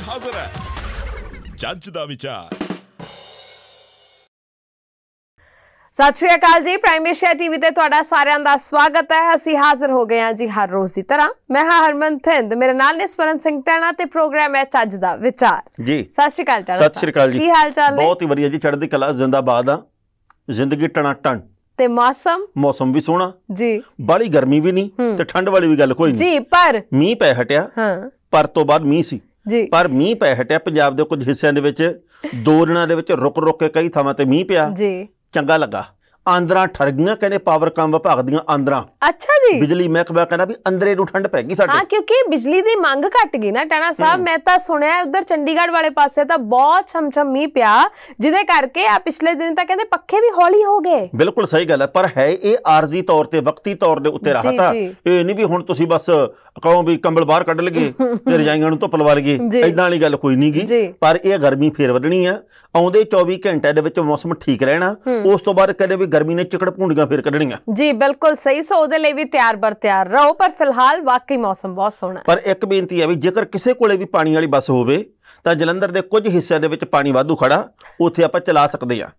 ਹਾਜ਼ਰ ਹੈ ਜੱਜ ਦਾ ਵਿਚਾਰ। सत श्री अकाल जी, प्राइम एशिया टीवी ते तुहाडा सारिਆਂ ਦਾ ਸਵਾਗਤ है। ਅਸੀਂ ਹਾਜ਼ਰ ਹੋ ਗਏ ਹਾਂ जी हर रोज की तरह। मैं हाँ हरमन थिंद, मेरे नाल ने स्वरण सिंह टैना ते प्रोग्राम है ਚੱਜ ਦਾ ਵਿਚਾਰ जी। सत श्री अकाल टैना। सत श्री अकाल जी, की हाल चाल है? बहुत ही बढ़िया जी, चढ़दी कला, जिंदाबाद आ। जिंदगी टना टन ते मौसम भी सोहना जी, बाली गर्मी भी नहीं ते ठंड वाली भी गल कोई नहीं जी। पर मींह पै हटिया, हाँ पर तो बाद मींह सी जी, पर मींह पै हटिया। पंजाब दे कुछ हिस्सिਆਂ ਦੇ ਵਿੱਚ 2 ਦਿਨਾਂ ਦੇ ਵਿੱਚ रुक रुक के कई ਥਾਵਾਂ ਤੇ ਮੀਂਹ ਪਿਆ जी। ਚੰਗਾ ਲੱਗਾ। ਆਂਦਰਾਂ ਠਰ ਗਈਆਂ, ਕਹਿੰਦੇ ਪਾਵਰ ਕੰਮ ਵਿਭਾਗ ਦੀਆਂ ਆਂਦਰਾਂ। अच्छा जी। ਬਿਜਲੀ ਮਹਿਕਮਾ ਕਹਿੰਦਾ ਵੀ ਅੰਦਰੇ ਨੂੰ ਠੰਡ ਪੈ ਗਈ ਸਾਡੇ। हाँ, क्योंकि बिजली दी मंग घट गई ना टैना साहब। मैं तो सुनिया उधर चंडीगढ़ वाले पासे तो बहुत छम मीह पिया, जिदे करके आ पिछले दिन तक कहते पक्खे भी हौली हो गए। बिल्कुल सही गल है, पर है ये आरजी तौर ते, वक्ती तौर दे उत्ते राहत आ। ये नहीं भी हुण तुसीं बस कहो भी कंबल बाहर कढ लगे ते रजाइयां नूं धुੱਪ लवा लईए, इदां वाली गल कोई नहीं गी। पर ये गर्मी फेर वधणी आ। आउंदे 24 घंटे दे विच मौसम ठीक रहना, उस तो बाद कहते भी गर्मी ने चिकड़ भूंडियां फेर कढणीਆਂ जी। बिल्कुल सही, सो ਉਹਦੇ ਲਈ ਵੀ ਤਿਆਰ ਬਰ ਤਿਆਰ ਰਹੋ। ਪਰ ਫਿਲਹਾਲ ਵਾਕਈ ਮੌਸਮ ਬਹੁਤ ਸੋਹਣਾ। ਪਰ ਇੱਕ ਬੇਨਤੀ ਹੈ ਵੀ ਜੇਕਰ ਕਿਸੇ ਕੋਲੇ ਵੀ ਪਾਣੀ ਵਾਲੀ ਬੱਸ ਹੋਵੇ ਤਾਂ ਜਲੰਧਰ ਦੇ ਕੁਝ ਹਿੱਸਿਆਂ ਦੇ ਵਿੱਚ ਪਾਣੀ ਵਾਧੂ ਖੜਾ, ਉੱਥੇ ਆਪਾਂ ਚਲਾ ਸਕਦੇ ਆ।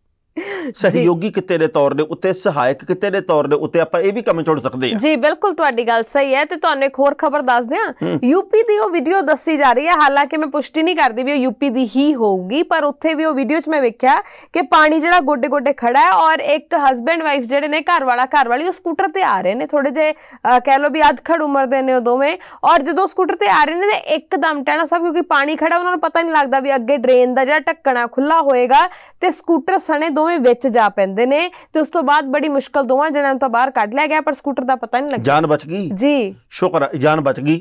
सहयोगी किते दे तौर दे उत्ते, सहायक किते दे तौर दे उत्ते ਆਪਾਂ ਇਹ ਵੀ ਕੰਮ ਚੁਣ ਸਕਦੇ ਆ। ਜੀ ਬਿਲਕੁਲ ਤੁਹਾਡੀ ਗੱਲ ਸਹੀ ਹੈ। ਤੇ ਤੁਹਾਨੂੰ ਇੱਕ ਹੋਰ ਖਬਰ ਦੱਸ ਦਿਆਂ, ਯੂਪੀ ਦੀ ਉਹ ਵੀਡੀਓ ਦੱਸੀ ਜਾ ਰਹੀ ਹੈ, ਹਾਲਾਂਕਿ ਮੈਂ ਪੁਸ਼ਟੀ ਨਹੀਂ ਕਰਦੀ ਵੀ ਉਹ ਯੂਪੀ ਦੀ ਹੀ ਹੋਊਗੀ, ਪਰ ਉੱਥੇ ਵੀ ਉਹ ਵੀਡੀਓ 'ਚ ਮੈਂ ਵੇਖਿਆ ਕਿ ਪਾਣੀ ਜਿਹੜਾ ਗੋਡੇ ਗੋਡੇ ਖੜਾ ਹੈ ਔਰ ਇੱਕ ਹਸਬੈਂਡ ਵਾਈਫ ਜਿਹੜੇ ਨੇ, ਘਰ ਵਾਲਾ ਘਰ ਵਾਲੀ, ਉਹ ਸਕੂਟਰ ਤੇ ਆ ਰਹੇ ਨੇ। ਥੋੜੇ ਜੇ ਕਹਿ ਲਓ ਵੀ ਅਧਖੜ ਉਮਰ ਦੇ ਨੇ ਉਹ ਦੋਵੇਂ, ਔਰ ਜਦੋਂ ਸਕੂਟਰ ਤੇ ਆ ਰਹੇ ਨੇ ਤੇ ਇੱਕਦਮ ਟੈਣਾ ਸਾਹਿਬ, ਕਿਉਂਕਿ ਪਾਣੀ ਖੜਾ, ਉਹਨਾਂ ਨੂੰ ਪਤਾ ਨਹੀਂ ਲੱਗਦਾ ਵੀ ਅੱਗੇ ਡਰੇਨ ਦਾ ਜਿਹੜਾ ਢੱਕਣਾ ਖੁੱਲਾ ਹੋਏਗਾ ਤੇ ਸਕੂਟਰ ਸਣੇ ਦੋਵੇਂ ਵਿੱਚ ਜਾ ਪੈਂਦੇ ਨੇ। ਤੇ ਉਸ ਤੋਂ ਬਾਅਦ ਬੜੀ ਮੁਸ਼ਕਲ ਦੋਵਾਂ ਜਣਿਆਂ ਨੂੰ ਤਾਂ ਬਾਹਰ ਕੱਢ ਲਿਆ ਗਿਆ, ਪਰ ਸਕੂਟਰ ਦਾ ਪਤਾ ਨਹੀਂ ਲੱਗਾ। ਜਾਨ ਬਚ ਗਈ ਜੀ, ਸ਼ੁਕਰ ਜਾਨ ਬਚ ਗਈ।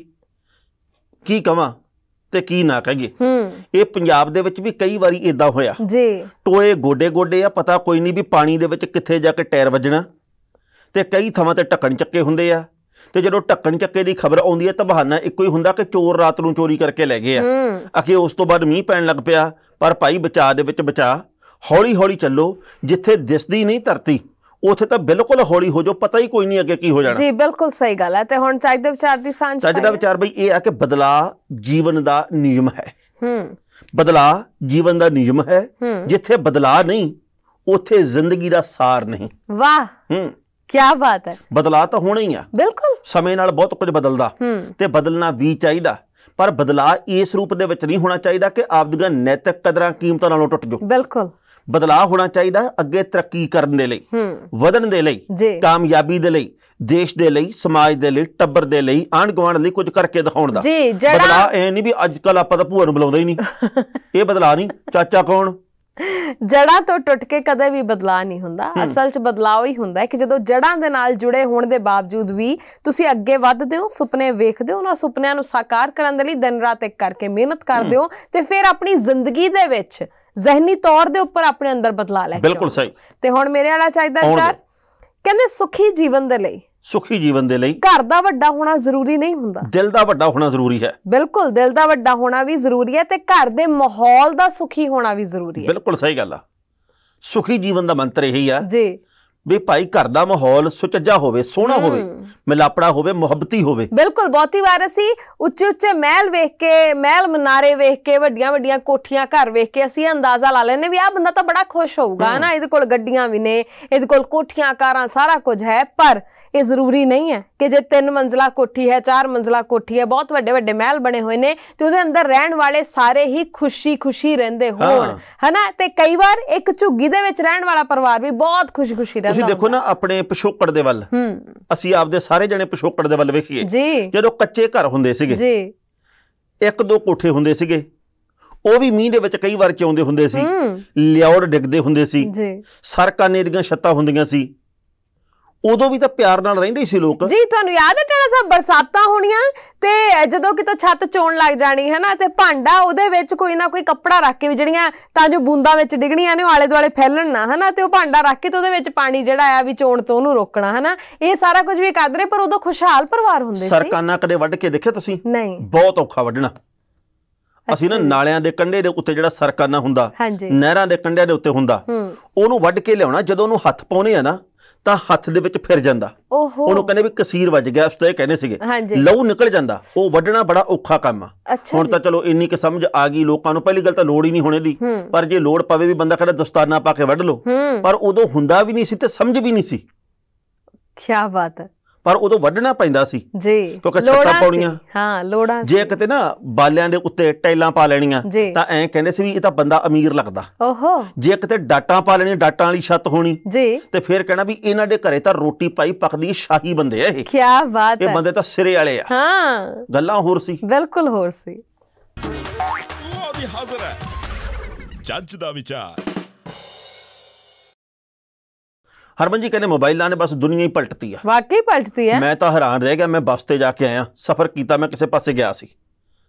ਕੀ ਕਵਾਂ ਤੇ ਕੀ ਨਾ ਕਹੀਏ। ਇਹ ਪੰਜਾਬ ਦੇ ਵਿੱਚ ਵੀ ਕਈ ਵਾਰੀ ਇਦਾਂ ਹੋਇਆ ਜੀ। ਟੋਏ ਗੋਡੇ ਗੋਡੇ ਆ, ਪਤਾ ਕੋਈ ਨਹੀਂ ਵੀ ਪਾਣੀ ਦੇ ਵਿੱਚ ਕਿੱਥੇ ਜਾ ਕੇ ਟਾਇਰ ਵੱਜਣਾ, ਤੇ ਕਈ ਥਾਵਾਂ ਤੇ ਢੱਕਣ ਚੱਕੇ ਹੁੰਦੇ ਆ। ਤੇ ਜਦੋਂ ਢੱਕਣ ਚੱਕੇ ਦੀ ਖਬਰ ਆਉਂਦੀ ਹੈ ਤਾਂ ਬਹਾਨਾ ਇੱਕੋ ਹੀ ਹੁੰਦਾ ਕਿ ਚੋਰ ਰਾਤ ਨੂੰ ਚੋਰੀ ਕਰਕੇ ਲੈ ਗਏ ਆ। ਅਖੇ ਉਸ ਤੋਂ ਬਾਅਦ ਮੀਂਹ ਪੈਣ ਲੱਗ ਪਿਆ। ਪਰ ਭਾਈ ਬਚਾਅ ਦੇ ਵਿੱਚ ਬਚਾਅ, ਹੌਲੀ ਹੌਲੀ ਚੱਲੋ। ਜਿੱਥੇ ਦਿਸਦੀ ਨਹੀਂ ਧਰਤੀ ਉੱਥੇ ਤਾਂ ਬਿਲਕੁਲ ਹੌਲੀ ਹੋ ਜਾਓ, ਪਤਾ ਹੀ ਕੋਈ ਨਹੀਂ ਅੱਗੇ ਕੀ ਹੋ ਜਾਣਾ। ਜੀ ਬਿਲਕੁਲ ਸਹੀ ਗੱਲ ਹੈ। ਤੇ ਹੁਣ ਚੱਜ ਦੇ ਵਿਚਾਰ ਦੀ ਸਾਂਝ, ਚੱਜ ਦਾ ਵਿਚਾਰ ਬਈ ਇਹ ਆ ਕਿ ਬਦਲਾਅ ਜੀਵਨ ਦਾ ਨਿਯਮ ਹੈ। ਬਦਲਾਅ ਜੀਵਨ ਦਾ ਨਿਯਮ ਹੈ। ਜਿੱਥੇ ਬਦਲਾਅ ਨਹੀਂ ਉੱਥੇ ਜ਼ਿੰਦਗੀ ਦਾ ਸਾਰ ਨਹੀਂ। ਵਾਹ, ਕਿਆ ਬਾਤ ਹੈ। ਬਦਲਾਅ ਤਾਂ ਹੋਣਾ ਹੀ ਆ, ਬਿਲਕੁਲ। ਸਮੇਂ ਨਾਲ ਬਹੁਤ ਕੁਝ ਬਦਲਦਾ ਤੇ ਬਦਲਣਾ ਵੀ ਚਾਹੀਦਾ, ਪਰ ਬਦਲਾਅ ਇਸ ਰੂਪ ਦੇ ਵਿੱਚ ਨਹੀਂ ਹੋਣਾ ਚਾਹੀਦਾ ਕਿ ਆਪਦੀਆਂ ਨੈਤਿਕ ਕਦਰਾਂ ਕੀਮਤਾਂ ਨਾਲੋਂ ਟੁੱਟ ਜਾਓ। ਬਿਲਕੁਲ। ਬਦਲਾਅ ਹੋਣਾ ਚਾਹੀਦਾ ਅੱਗੇ ਤਰੱਕੀ ਕਰਨ ਦੇ ਲਈ, ਵਧਣ ਦੇ ਲਈ, ਕਾਮਯਾਬੀ ਦੇ ਲਈ, ਦੇਸ਼ ਦੇ ਲਈ, ਸਮਾਜ ਦੇ ਲਈ, ਟੱਬਰ ਦੇ ਲਈ, ਆਂਢ ਗੁਆਂਢ ਲਈ ਕੁਝ ਕਰਕੇ ਦਿਖਾਉਣ ਦਾ। ਬਦਲਾਅ ਇਹ ਨਹੀਂ ਵੀ ਅੱਜ ਕੱਲ ਆਪਾਂ ਤਾਂ ਭੂਆ ਨੂੰ ਬੁਲਾਉਂਦੇ ਹੀ ਨਹੀਂ, ਇਹ ਬਦਲਾਅ ਨਹੀਂ। ਚਾਚਾ ਕੌਣ? ਜੜਾਂ ਤੋਂ ਟੁੱਟ ਕੇ ਕਦੇ ਵੀ ਬਦਲਾਅ ਨਹੀਂ ਹੁੰਦਾ। ਅਸਲ 'ਚ ਬਦਲਾਅ ਹੀ ਹੁੰਦਾ ਕਿ ਜਦੋਂ ਜੜਾਂ ਦੇ ਨਾਲ ਜੁੜੇ ਹੋਣ ਦੇ ਬਾਵਜੂਦ ਵੀ ਤੁਸੀਂ ਅੱਗੇ ਵੱਧਦੇ ਹੋ, ਸੁਪਨੇ ਵੇਖਦੇ ਹੋ, ਉਹਨਾਂ ਸੁਪਨਿਆਂ ਨੂੰ ਸਾਕਾਰ ਕਰਨ ਦੇ ਲਈ ਦਿਨ ਰਾਤ ਇੱਕ ਕਰਕੇ ਮਿਹਨਤ ਕਰਦੇ ਹੋ, ਤੇ ਫਿਰ ਆਪਣੀ ਜ਼ਿੰਦਗੀ ਦੇ ਵਿੱਚ ਜ਼ਹਿਨੀ ਤੌਰ ਦੇ ਉੱਪਰ ਆਪਣੇ ਅੰਦਰ ਬਦਲਾਅ ਲੈ ਕੇ। ਬਿਲਕੁਲ ਸਹੀ। ਤੇ ਹੁਣ ਮੇਰੇ ਵਾਲਾ ਚਾਹੀਦਾ ਵਿਚਾਰ, ਕਹਿੰਦੇ ਸੁਖੀ ਜੀਵਨ ਦੇ ਲਈ, ਸੁਖੀ ਜੀਵਨ ਦੇ ਲਈ ਘਰ ਦਾ ਵੱਡਾ ਹੋਣਾ ਜ਼ਰੂਰੀ ਨਹੀਂ ਹੁੰਦਾ, ਦਿਲ ਦਾ ਵੱਡਾ ਹੋਣਾ ਜ਼ਰੂਰੀ ਹੈ। ਬਿਲਕੁਲ, ਦਿਲ ਦਾ ਵੱਡਾ ਹੋਣਾ ਵੀ ਜ਼ਰੂਰੀ ਹੈ ਤੇ ਘਰ ਦੇ ਮਾਹੌਲ ਦਾ ਸੁਖੀ ਹੋਣਾ ਵੀ ਜ਼ਰੂਰੀ ਹੈ। ਬਿਲਕੁਲ ਸਹੀ ਗੱਲ ਆ। ਸੁਖੀ ਜੀਵਨ ਦਾ ਮੰਤਰ ਇਹੀ ਆ ਜੀ ਵੀ ਭਾਈ ਘਰ ਦਾ ਮਾਹੌਲ ਸੁਚੱਜਾ ਹੋਵੇ, ਸੋਹਣਾ ਹੋਵੇ, ਮਿਲਾਪੜਾ ਹੋਵੇ, ਮੁਹੱਬਤੀ ਹੋਵੇ। ਬਿਲਕੁਲ। ਬਹੁਤੀ ਵਾਰ ਅਸੀਂ ਉੱਚੇ ਉੱਚੇ ਮਹਿਲ ਵੇਖ ਕੇ, ਮਹਿਲ ਮਨਾਰੇ ਵੇਖ ਕੇ, ਵੱਡੀਆਂ ਵੱਡੀਆਂ ਕੋਠੀਆਂ ਘਰ ਵੇਖ ਕੇ ਅਸੀਂ ਅੰਦਾਜ਼ਾ ਲਾ ਲੈਂਦੇ ਵੀ ਆਹ ਬੰਦਾ ਤਾਂ ਬੜਾ ਖੁਸ਼ ਹੋਊਗਾ ਨਾ, ਇਹਦੇ ਕੋਲ ਗੱਡੀਆਂ ਵੀ ਨੇ, ਇਹਦੇ ਕੋਲ ਕੋਠੀਆਂ ਕਾਰਾਂ ਸਾਰਾ ਕੁਝ ਹੈ। ਪਰ ਇਹ ਜ਼ਰੂਰੀ ਨਹੀਂ ਹੈ ਕਿ ਜੇ 3 ਮੰਜ਼ਲਾ ਕੋਠੀ ਹੈ, 4 ਮੰਜ਼ਲਾ ਕੋਠੀ ਹੈ, ਬਹੁਤ ਵੱਡੇ ਵੱਡੇ ਮਹਿਲ ਬਣੇ ਹੋਏ ਨੇ ਤੇ ਉਹਦੇ ਅੰਦਰ ਰਹਿਣ ਵਾਲੇ ਸਾਰੇ ਹੀ ਖੁਸ਼ੀ ਖੁਸ਼ੀ ਰਹਿੰਦੇ ਹੋਣ, ਹਨਾ। ਤੇ ਕਈ ਵਾਰ ਇੱਕ ਝੁੱਗੀ ਦੇ ਵਿੱਚ ਰਹਿਣ ਵਾਲਾ ਪਰਿਵਾਰ ਵੀ ਬਹੁਤ ਖੁਸ਼ੀ ਖੁਸ਼ੀ ਰਹਿੰਦਾ। ਤੁਸੀਂ ਦੇਖੋ ਨਾ ਆਪਣੇ ਪਿਛੋਕੜ ਦੇ ਵੱਲ, ਅਸੀਂ ਆਪਦੇ ਸਾਰੇ ਜਣੇ ਪਿਛੋਕੜ ਦੇ ਵੱਲ ਵੇਖੀਏ, ਜਦੋਂ ਕੱਚੇ ਘਰ ਹੁੰਦੇ ਸੀਗੇ, 1-2 ਕੋਠੇ ਹੁੰਦੇ ਸੀਗੇ, ਉਹ ਵੀ ਮੀਂਹ ਦੇ ਵਿੱਚ ਕਈ ਵਾਰ ਚੌਂਦੇ ਹੁੰਦੇ ਸੀ, ਲਿਆਉੜ ਡਿੱਗਦੇ ਹੁੰਦੇ ਸੀ, ਸਰਕਾਨੇ ਦੀਆਂ ਛੱਤਾਂ ਹੁੰਦੀਆਂ ਸੀ, ਉਦੋਂ ਵੀ ਤਾਂ ਪਿਆਰ ਨਾਲ ਰਹਿੰਦੇ ਸੀ ਲੋਕ। ਜੀ ਤੁਹਾਨੂੰ ਯਾਦ ਹੈ ਟੈਣਾ ਸਾਹਿਬ, ਬਰਸਾਤਾਂ ਹੋਣੀਆਂ ਤੇ ਜਦੋਂ ਕਿਤੋਂ ਛੱਤ ਚੋਣ ਲੱਗ ਜਾਣੀ ਹੈ ਨਾ, ਤੇ ਭਾਂਡਾ ਉਹਦੇ ਵਿੱਚ ਕੋਈ ਨਾ ਕੋਈ ਕੱਪੜਾ ਰੱਖ ਕੇ ਵੀ ਜਿਹੜੀਆਂ ਤਾਂ ਜੋ ਬੂੰਦਾਂ ਵਿੱਚ ਡਿੱਗਣੀਆਂ ਨੇ ਉਹ ਆਲੇ ਦੁਆਲੇ ਫੈਲਣ ਨਾ, ਹਨਾ, ਤੇ ਉਹ ਭਾਂਡਾ ਰੱਖ ਕੇ ਤੇ ਉਹਦੇ ਵਿੱਚ ਪਾਣੀ ਜਿਹੜਾ ਆ ਵੀ ਚੋਣ ਤੋਂ ਉਹਨੂੰ ਰੋਕਣਾ, ਹਨਾ। ਇਹ ਸਾਰਾ ਕੁਝ ਵੀ ਕਰਦੇ ਰਹੇ, ਪਰ ਉਦੋਂ ਖੁਸ਼ਹਾਲ ਪਰਿਵਾਰ ਹੁੰਦੇ ਸੀ। ਸਰਕਾਨਾ ਕਦੇ ਵੱਢ ਕੇ ਦੇਖਿਆ ਤੁਸੀਂ? ਨਹੀਂ। ਬਹੁਤ ਔਖਾ ਵੱਢਣਾ। ਅਸੀਂ ਨਾ ਨਾਲਿਆਂ ਦੇ ਕੰਢੇ ਦੇ ਉੱਤੇ ਜਿਹੜਾ ਸਰਕਾਨਾ ਹੁੰਦਾ, ਨਹਿਰਾਂ ਦੇ ਕੰਢਿਆਂ ਦੇ ਉੱਤੇ ਹੁੰਦਾ, ਉਹਨੂੰ ਵੱਢ ਕੇ ਲਿਆਉਣਾ। ਜਦੋਂ ਉਹਨੂੰ ਹੱਥ ਪਾਉਣੇ ਆ ਨਾ ਤਾਂ ਹੱਥ ਦੇ ਵਿੱਚ ਫਿਰ ਜਾਂਦਾ। ਓਹੋ, ਉਹਨੂੰ ਕਹਿੰਦੇ ਵੀ ਕਸੀਰ ਵੱਜ ਗਿਆ, ਉਸ ਤੋਂ ਇਹ ਕਹਿੰਦੇ ਸੀਗੇ ਹਾਂਜੀ। ਲਹੂ ਨਿਕਲ ਜਾਂਦਾ, ਉਹ ਵੱਢਣਾ ਬੜਾ ਔਖਾ ਕੰਮ ਆ। ਅੱਛਾ ਹੁਣ ਜੀ। ਤਾਂ ਚਲੋ ਇੰਨੀ ਕਿ ਸਮਝ ਆ ਗਈ ਲੋਕਾਂ ਨੂੰ, ਪਹਿਲੀ ਗੱਲ ਤਾਂ ਲੋੜ ਹੀ ਨਹੀਂ ਹੋਣੇ ਦੀ, ਪਰ ਜੇ ਲੋੜ ਪਵੇ ਵੀ ਬੰਦਾ ਕਹਿੰਦਾ ਦਸਤਾਨਾ ਪਾ ਕੇ ਵੱਢ ਲਓ, ਪਰ ਉਦੋਂ ਹੁੰਦਾ ਵੀ ਨਹੀਂ ਸੀ ਤੇ ਸਮਝ ਵੀ ਨਹੀਂ ਸੀ। ਕੀ ਬਾਤ ਹੈ। ਪਰ ਉਦੋਂ ਵੱਢਣਾ ਪੈਂਦਾ ਸੀ ਜੀ, ਕਿਉਂਕਿ ਛੱਤਾਂ ਪਾਉਣੀਆਂ, ਹਾਂ ਲੋੜਾਂ ਜੇ ਕਿਤੇ ਨਾ ਬਾਲਿਆਂ ਦੇ ਉੱਤੇ ਟਾਈਲਾਂ ਪਾ ਲੈਣੀਆਂ ਤਾਂ ਐਂ ਕਹਿੰਦੇ ਸੀ ਵੀ ਇਹ ਤਾਂ ਬੰਦਾ ਅਮੀਰ ਲੱਗਦਾ। ਓਹੋ, ਜੇ ਕਿਤੇ ਡਾਟਾਂ ਪਾ ਲੈਣੀਆਂ, ਡਾਟਾਂ ਵਾਲੀ ਛੱਤ ਹੋਣੀ ਜੀ, ਤੇ ਫਿਰ ਕਹਿਣਾ ਵੀ ਇਹਨਾਂ ਦੇ ਘਰੇ ਤਾਂ ਰੋਟੀ ਪਾਈ ਪੱਕਦੀ, ਸ਼ਾਹੀ ਬੰਦੇ ਆ ਇਹ, ਕੀ ਬਾਤ ਹੈ। ਇਹ ਬੰਦੇ ਤਾਂ ਸਿਰੇ ਵਾਲੇ ਆ। ਹਾਂ, ਗੱਲਾਂ ਹੋਰ ਸੀ, ਬਿਲਕੁਲ ਹੋਰ ਸੀ। ਉਹ ਵੀ ਹਾਜ਼ਰ ਹੈ ਜੱਜ ਦਾ ਵਿਚਾਰ। ਹਰਮਨ ਜੀ ਕਹਿੰਦੇ ਮੋਬਾਈਲਾਂ ਨੇ ਬਸ ਦੁਨੀਆ ਹੀ ਪਲਟਤੀ ਆ। ਵਾਕਈ ਪਲਟਦੀ ਹੈ। ਮੈਂ ਤਾਂ ਹੈਰਾਨ ਰਹਿ ਗਿਆ, ਮੈਂ ਬੱਸ ਤੇ ਜਾ ਕੇ ਆਇਆ, ਸਫ਼ਰ ਕੀਤਾ, ਮੈਂ ਕਿਸੇ ਪਾਸੇ ਗਿਆ ਸੀ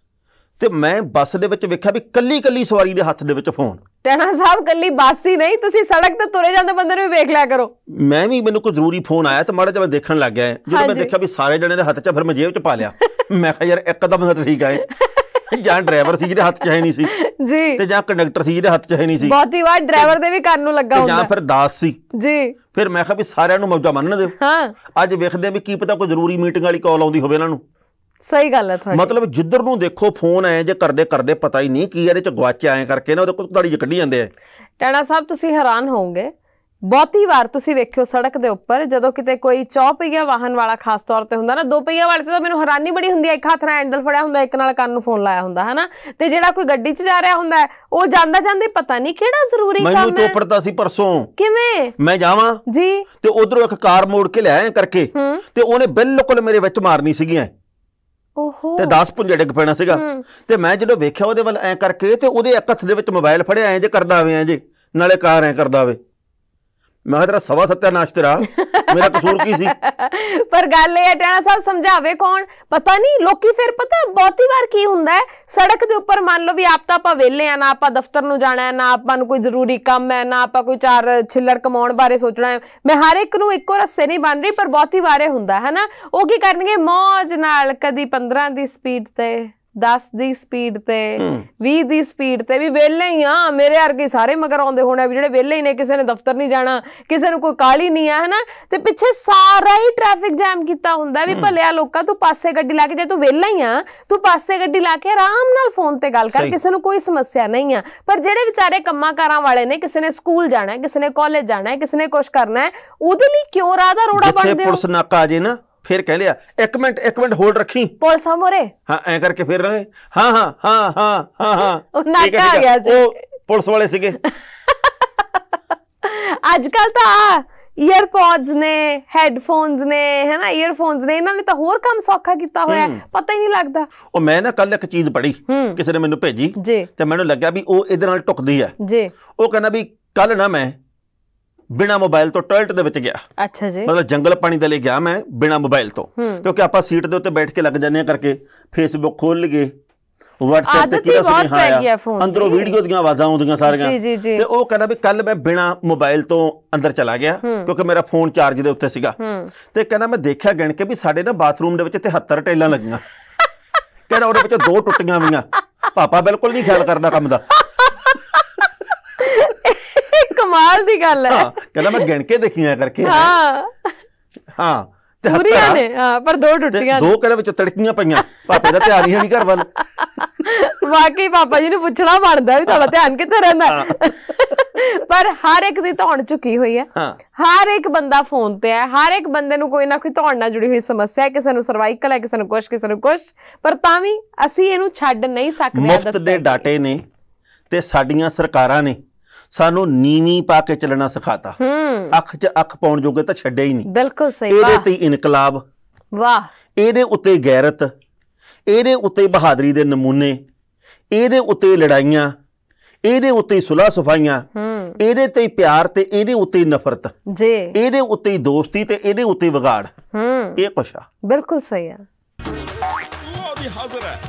ਤੇ ਮੈਂ ਬੱਸ ਦੇ ਵਿੱਚ ਵੇਖਿਆ ਵੀ ਕੱਲੀ ਸਵਾਰੀ ਦੇ ਹੱਥ ਦੇ ਵਿੱਚ ਫੋਨ। ਟੈਣਾ ਸਾਹਿਬ ਕੱਲੀ ਬੱਸ ਹੀ ਨਹੀਂ, ਤੁਸੀਂ ਸੜਕ ਤੇ ਤੁਰੇ ਜਾਂਦੇ ਬੰਦੇ ਨੂੰ ਵੀ ਵੇਖ ਲਿਆ ਕਰੋ। ਮੈਂ ਵੀ, ਮੈਨੂੰ ਕੋਈ ਜ਼ਰੂਰੀ ਫੋਨ ਆਇਆ ਤੇ ਮਾੜਾ ਜਿਹਾ ਮੈਂ ਦੇਖਣ ਲੱਗ ਗਿਆ। ਜਦੋਂ ਮੈਂ ਦੇਖਿਆ ਵੀ ਸਾਰੇ ਜਣੇ ਦੇ ਹੱਥ 'ਚ, ਫਿਰ ਮੈਂ ਜੇਬ 'ਚ ਪਾ ਲਿਆ। ਮੈਂ ਕਿਹਾ ਯਾਰ ਇੱਕ ਤਾਂ ਬੰਦਾ ਠੀਕ ਆਏ, ਜਾਂ ਡਰਾਈਵਰ ਸੀ ਜਿਹਦੇ ਹੱਥ 'ਚ ਹੈ ਨਹੀਂ ਸੀ ਜੀ, ਤੇ ਜਾਂ ਕੰਡਕਟਰ ਸੀ ਜਿਹਦੇ ਹੱਥ 'ਚ ਹੈ ਨਹੀਂ ਸੀ, ਬਹੁਤੀ ਵਾਰ ਡਰਾਈਵਰ ਦੇ ਵੀ ਕੰਨ ਨੂੰ ਲੱਗਾ ਹੁੰਦਾ, ਜਾਂ ਫਿਰ ਦਾਸ ਸੀ ਜੀ। ਫਿਰ ਮੈਂ ਕਿਹਾ ਵੀ ਸਾਰਿਆਂ ਨੂੰ ਮੌਜਾ ਮੰਨਣ ਦਿਓ। ਹਾਂ, ਅੱਜ ਵੇਖਦੇ ਆ ਵੀ ਕੀ ਪਤਾ ਕੋਈ ਜ਼ਰੂਰੀ ਮੀਟਿੰਗ ਵਾਲੀ ਕਾਲ ਆਉਂਦੀ ਹੋਵੇ ਇਹਨਾਂ ਨੂੰ। ਸਹੀ ਗੱਲ ਹੈ ਤੁਹਾਡੀ। ਮਤਲਬ ਜਿੱਧਰ ਨੂੰ ਦੇਖੋ ਫੋਨ ਆਏ, ਜੇ ਕਰਦੇ ਪਤਾ ਹੀ ਨਹੀਂ ਕੀ ਇਹਦੇ 'ਚ ਗਵਾਚੇ ਆਏ ਕਰਕੇ ਨਾ ਉਹਦੇ ਕੋਲ ਤਾੜੀ 'ਚ ਕੱਢੀ ਜਾਂਦੇ ਆ। ਟੈਣਾ ਸਾਹਿਬ ਤੁਸੀਂ ਹੈਰਾਨ ਹੋਵੋਗੇ, ਬਹੁਤੀ ਵਾਰ ਤੁਸੀਂ ਵੇਖਿਓ ਸੜਕ ਦੇ ਉੱਪਰ ਜਦੋਂ ਕਿਤੇ ਕੋਈ 4 ਪਹੀਆ ਵਾਹਨ ਵਾਲਾ ਖਾਸ ਤੌਰ ਤੇ ਹੁੰਦਾ ਨਾ, 2 ਪਹੀਆ ਵਾਲੇ ਤੇ ਤਾਂ ਮੈਨੂੰ ਹੈਰਾਨੀ ਬੜੀ ਹੁੰਦੀ ਹੈ, ਇੱਕ ਹੱਥ ਨਾਲ ਹੈਂਡਲ ਫੜਿਆ ਹੁੰਦਾ, ਇੱਕ ਨਾਲ ਕੰਨ ਨੂੰ ਫੋਨ ਲਾਇਆ ਹੁੰਦਾ ਹੈ ਨਾ, ਤੇ ਜਿਹੜਾ ਕੋਈ ਗੱਡੀ 'ਚ ਜਾ ਰਿਹਾ ਹੁੰਦਾ ਉਹ ਜਾਂਦਾ ਜਾਂਦੇ ਪਤਾ ਨਹੀਂ ਕਿਹੜਾ ਜ਼ਰੂਰੀ ਕੰਮ ਹੈ। ਮੈਨੂੰ ਚੋਪੜਤਾ ਸੀ ਪਰਸੋਂ, ਕਿਵੇਂ ਮੈਂ ਜਾਵਾਂ ਜੀ ਤੇ ਉਧਰੋਂ ਇੱਕ ਕਾਰ ਮੋੜ ਕੇ ਲਿਆਇਆ ਕਰਕੇ ਤੇ ਉਹਨੇ ਬਿਲਕੁਲ ਮੇਰੇ ਵਿੱਚ ਮਾਰਨੀ ਸੀਗੀਆਂ ਓਹੋ, ਤੇ 10 ਪੁੰਜੇ ਡਿੱਗ ਪੈਣਾ ਸੀਗਾ। ਤੇ ਮੈਂ ਜਦੋਂ ਵੇਖਿਆ ਉਹਦੇ ਵੱਲ ਐਂ ਕਰਕੇ ਤੇ ਉਹਦੇ ਇੱਕ ਹੱਥ ਦੇ ਵਿੱਚ ਮੋਬਾਈਲ ਫੜਿਆ, ਐਂ ਜੇ ਕਰਦਾ ਆਵੇ, ਐਂ ਜੇ ਨਾਲੇ ਕਾਰ ਐਂ ਕਰਦਾ ਆਵੇ। ਮੈਂ ਕਿਹਾ ਤੇਰਾ ਸਵਾ ਸੱਤਿਆਨਾਸ਼ ਤੇਰਾ, ਮੇਰਾ ਕਸੂਰ ਕੀ ਸੀ? ਪਰ ਗੱਲ ਇਹ ਹੈ ਟੈਣਾ ਸਾਹਿਬ, ਸਮਝਾਵੇ ਕੌਣ? ਪਤਾ ਨਹੀਂ ਲੋਕੀ ਫਿਰ ਪਤਾ ਬਹੁਤੀ ਵਾਰ ਕੀ ਹੁੰਦਾ ਹੈ, ਸੜਕ ਦੇ ਉੱਪਰ ਮੰਨ ਲਓ ਵੀ ਆਪ ਤਾਂ ਆਪਾਂ ਵਿਹਲੇ ਆ, ਨਾ ਆਪਾਂ ਦਫ਼ਤਰ ਨੂੰ ਜਾਣਾ ਹੈ, ਨਾ ਆਪਾਂ ਨੂੰ ਕੋਈ ਜ਼ਰੂਰੀ ਕੰਮ ਹੈ, ਨਾ ਆਪਾਂ ਕੋਈ 4 ਛਿੱਲੜ ਕਮਾਉਣ ਬਾਰੇ ਸੋਚਣਾ ਹੈ। ਮੈਂ ਹਰ ਇੱਕ ਨੂੰ ਇੱਕੋ ਰੱਸੇ ਨਹੀਂ ਬਣ ਰਹੀ, ਪਰ ਬਹੁਤੀ ਵਾਰੇ ਹੁੰਦਾ ਹੈ ਨਾ, ਉਹ ਕੀ ਕਰਨਗੇ ਮੌਜ ਨਾਲ, ਕਦੀ 15 ਦੀ ਸਪੀਡ ਤੇ, 10 ਦੀ ਸਪੀਡ ਤੇ, 20 ਦੀ ਸਪੀਡ ਤੇ, ਵੀ ਵਿਹਲੇ ਹੀ ਆ, ਮੇਰੇ ਵਰਗੇ ਸਾਰੇ ਮਗਰ ਆਉਂਦੇ ਹੋਣੇ ਵੀ ਜਿਹੜੇ ਵਿਹਲੇ ਹੀ ਨੇ, ਕਿਸੇ ਨੇ ਦਫ਼ਤਰ ਨਹੀਂ ਜਾਣਾ, ਕਿਸੇ ਨੂੰ ਕੋਈ ਕਾਹਲੀ ਨਹੀਂ ਆ, ਹਨਾ, ਤੇ ਪਿੱਛੇ ਸਾਰਾ ਹੀ ਟ੍ਰੈਫਿਕ ਜਾਮ ਕੀਤਾ ਹੁੰਦਾ। ਵੀ ਭਲਿਆ ਲੋਕਾਂ, ਤੂੰ ਪਾਸੇ ਗੱਡੀ ਲਾ ਕੇ, ਜੇ ਤੂੰ ਵਿਹਲਾ ਹੀ ਆ, ਤੂੰ ਪਾਸੇ ਗੱਡੀ ਲਾ ਕੇ ਆਰਾਮ ਨਾਲ ਫੋਨ ਤੇ ਗੱਲ ਕਰ, ਕਿਸੇ ਨੂੰ ਕੋਈ ਸਮੱਸਿਆ ਨਹੀਂ ਆ। ਪਰ ਜਿਹੜੇ ਵਿਚਾਰੇ ਕੰਮਾਂ ਕਾਰਾਂ ਵਾਲੇ ਨੇ, ਕਿਸੇ ਨੇ ਸਕੂਲ ਜਾਣਾ, ਕਿਸੇ ਨੇ ਕਾਲਜ ਜਾਣਾ, ਕਿਸੇ ਨੇ ਕੁਛ ਕਰਨਾ, ਉਹਦੇ ਲਈ ਕਿਉਂ ਰਾਹ ਦਾ ਰੋੜਾ ਬਣਦੇ ਹੋ? ਪੁਲਿਸ ਨਾਕਾ ਆ ਜੇ ਨਾ, ਫਿਰ ਕਹਿੰਦੇ ਆ ਇੱਕ ਮਿੰਟ ਹੋਲਡ ਰੱਖੀ, ਪੁਲਿਸਾਂ ਮੋਰੇ, ਹਾਂ ਐਂ ਕਰਕੇ ਫਿਰ ਰਹੇ, ਹਾਂ ਉਹ ਨਾਕਾ ਆ ਗਿਆ ਸੀ, ਉਹ ਪੁਲਿਸ ਵਾਲੇ ਸੀਗੇ। ਅੱਜ ਕੱਲ ਤਾਂ ਈਅਰਪੋਡਸ ਨੇ, ਹੈਡਫੋਨਸ ਨੇ, ਹੈਨਾ, ਈਅਰਫੋਨਸ ਨੇ, ਇਹਨਾਂ ਨੇ ਤਾਂ ਹੋਰ ਕੰਮ ਸੌਖਾ ਕੀਤਾ ਹੋਇਆ, ਪਤਾ ਹੀ ਨਹੀਂ ਲੱਗਦਾ। ਉਹ ਮੈਂ ਨਾ ਕੱਲ ਇੱਕ ਚੀਜ਼ ਪੜ੍ਹੀ, ਕਿਸੇ ਨੇ ਮੈਨੂੰ ਭੇਜੀ ਤੇ ਮੈਨੂੰ ਲੱਗਿਆ ਵੀ ਉਹ ਇਹਦੇ ਨਾਲ ਟੁਕਦੀ ਆ ਜੀ। ਉਹ ਕਹਿੰਦਾ ਵੀ ਕੱਲ ਨਾ ਮੈਂ ਬਿਨਾ ਮੋਬਾਈਲ ਤੋਂ ਟਾਇਲਟ ਦੇ ਵਿੱਚ ਗਿਆ। ਅੱਛਾ ਜੀ, ਮਤਲਬ ਜੰਗਲ ਪਾਣੀ ਦੇ ਲਈ ਗਿਆ ਮੈਂ ਬਿਨਾ ਮੋਬਾਈਲ ਤੋਂ, ਕਿਉਂਕਿ ਆਪਾਂ ਸੀਟ ਦੇ ਉੱਤੇ ਬੈਠ ਕੇ ਲੱਗ ਜਾਂਦੇ ਆ ਕਰਕੇ ਫੇਸਬੁੱਕ ਖੋਲ ਲਈਏ, WhatsApp ਤੇ ਕਿਹਦਾ ਸੁਨੇਹਾ ਆਇਆ, ਅੰਦਰੋਂ ਵੀਡੀਓ ਦੀਆਂ ਆਵਾਜ਼ਾਂ ਆਉਂਦੀਆਂ ਸਾਰੀਆਂ, ਤੇ ਉਹ ਕਹਿੰਦਾ ਵੀ ਕੱਲ ਮੈਂ ਬਿਨਾ ਮੋਬਾਈਲ ਤੋਂ ਅੰਦਰ ਚਲਾ ਗਿਆ ਕਿਉਂਕਿ ਮੇਰਾ ਫੋਨ ਚਾਰਜ ਦੇ ਉੱਤੇ ਸੀਗਾ, ਤੇ ਕਹਿੰਦਾ ਮੈਂ ਦੇਖਿਆ ਗਿਣ ਕੇ ਵੀ ਸਾਡੇ ਨਾ ਬਾਥਰੂਮ ਦੇ ਵਿੱਚ 73 ਟਾਈਲਾਂ ਲੱਗੀਆਂ। ਕਹਿੰਦਾ ਉਹਦੇ ਵਿੱਚ 2 ਟੁੱਟੀਆਂ ਹੋਈਆਂ। ਪਾਪਾ ਬਿਲਕੁਲ ਨਹੀਂ ਖਿਆਲ ਕਰਦਾ ਕੰਮ ਦਾ। ਕਮਾਲ ਦੀ ਗੱਲ ਹੈ। ਕਹਿੰਦਾ ਮੈਂ ਗਿਣ ਕੇ ਦੇਖੀਆਂ ਕਰਕੇ, ਹਾਂ ਪੂਰੀਆਂ ਨੇ, ਪਰ 2 ਟੁੱਟੀਆਂ, 2 ਕਹਿੰਦੇ ਵਿੱਚ ਤੜਕੀਆਂ ਪਈਆਂ। ਪਾਪੇ ਦਾ ਧਿਆਨ ਹੀ ਨਹੀਂ ਘਰ ਵੱਲ। ਵਾਕਈ ਪਾਪਾ ਜੀ ਨੂੰ ਪੁੱਛਣਾ ਬਣਦਾ ਵੀ ਤੁਹਾਡਾ ਧਿਆਨ ਕਿੱਥੇ ਰਹਿੰਦਾ। ਪਰ ਹਰ ਇੱਕ ਦੀ ਧੌਣ ਝੁਕੀ ਹੋਈ ਹੈ, ਹਰ ਇੱਕ ਬੰਦਾ ਫੋਨ ਤੇ ਹੈ, ਹਰ ਇੱਕ ਬੰਦੇ ਨੂੰ ਕੋਈ ਨਾ ਕੋਈ ਧੌਣ ਨਾਲ ਜੁੜੀ ਹੋਈ ਸਮੱਸਿਆ ਹੈ, ਕਿਸੇ ਨੂੰ ਸਰਵਾਈਕਲ ਹੈ, ਕਿਸੇ ਨੂੰ ਕੁਛ, ਕਿਸੇ ਨੂੰ ਕੁਛ, ਪਰ ਤਾਂ ਵੀ ਅਸੀਂ ਇਹਨੂੰ ਛੱਡ ਨਹੀਂ ਸਕਦੇ। ਮੁਫਤ ਦੇ ਡਾਟੇ ਨੇ ਤੇ ਸਾਡੀਆਂ ਸਰਕਾਰਾਂ ਨੇ ਸਾਨੂੰ ਨੀਵੀਂ ਪਾ ਕੇ ਚੱਲਣਾ ਸਿਖਾਤਾ। ਅੱਖ 'ਚ ਅੱਖ ਪਾਉਣ ਜੋਗੇ ਤਾਂ ਛੱਡਿਆ ਹੀ ਨਹੀਂ। ਬਿਲਕੁਲ ਸਹੀ। ਇਹਦੇ ਤੇ ਇਨਕਲਾਬ, ਵਾਹ, ਇਹਦੇ ਉੱਤੇ ਗੈਰਤ, ਇਹਦੇ ਉੱਤੇ ਬਹਾਦਰੀ ਦੇ ਨਮੂਨੇ, ਇਹਦੇ ਉੱਤੇ ਲੜਾਈਆਂ, ਇਹਦੇ ਉੱਤੇ ਸੁਲ੍ਹਾ ਸਫਾਈਆਂ, ਇਹਦੇ ਤੇ ਪਿਆਰ ਤੇ ਇਹਦੇ ਉੱਤੇ ਨਫ਼ਰਤ ਜੀ, ਇਹਦੇ ਉੱਤੇ ਦੋਸਤੀ ਤੇ ਇਹਦੇ ਉੱਤੇ ਵਿਗਾੜ, ਇਹ ਕੁਛ ਆ। ਬਿਲਕੁਲ ਸਹੀ ਆ। ਉਹ ਵੀ ਹਾਜ਼ਰ ਹੈ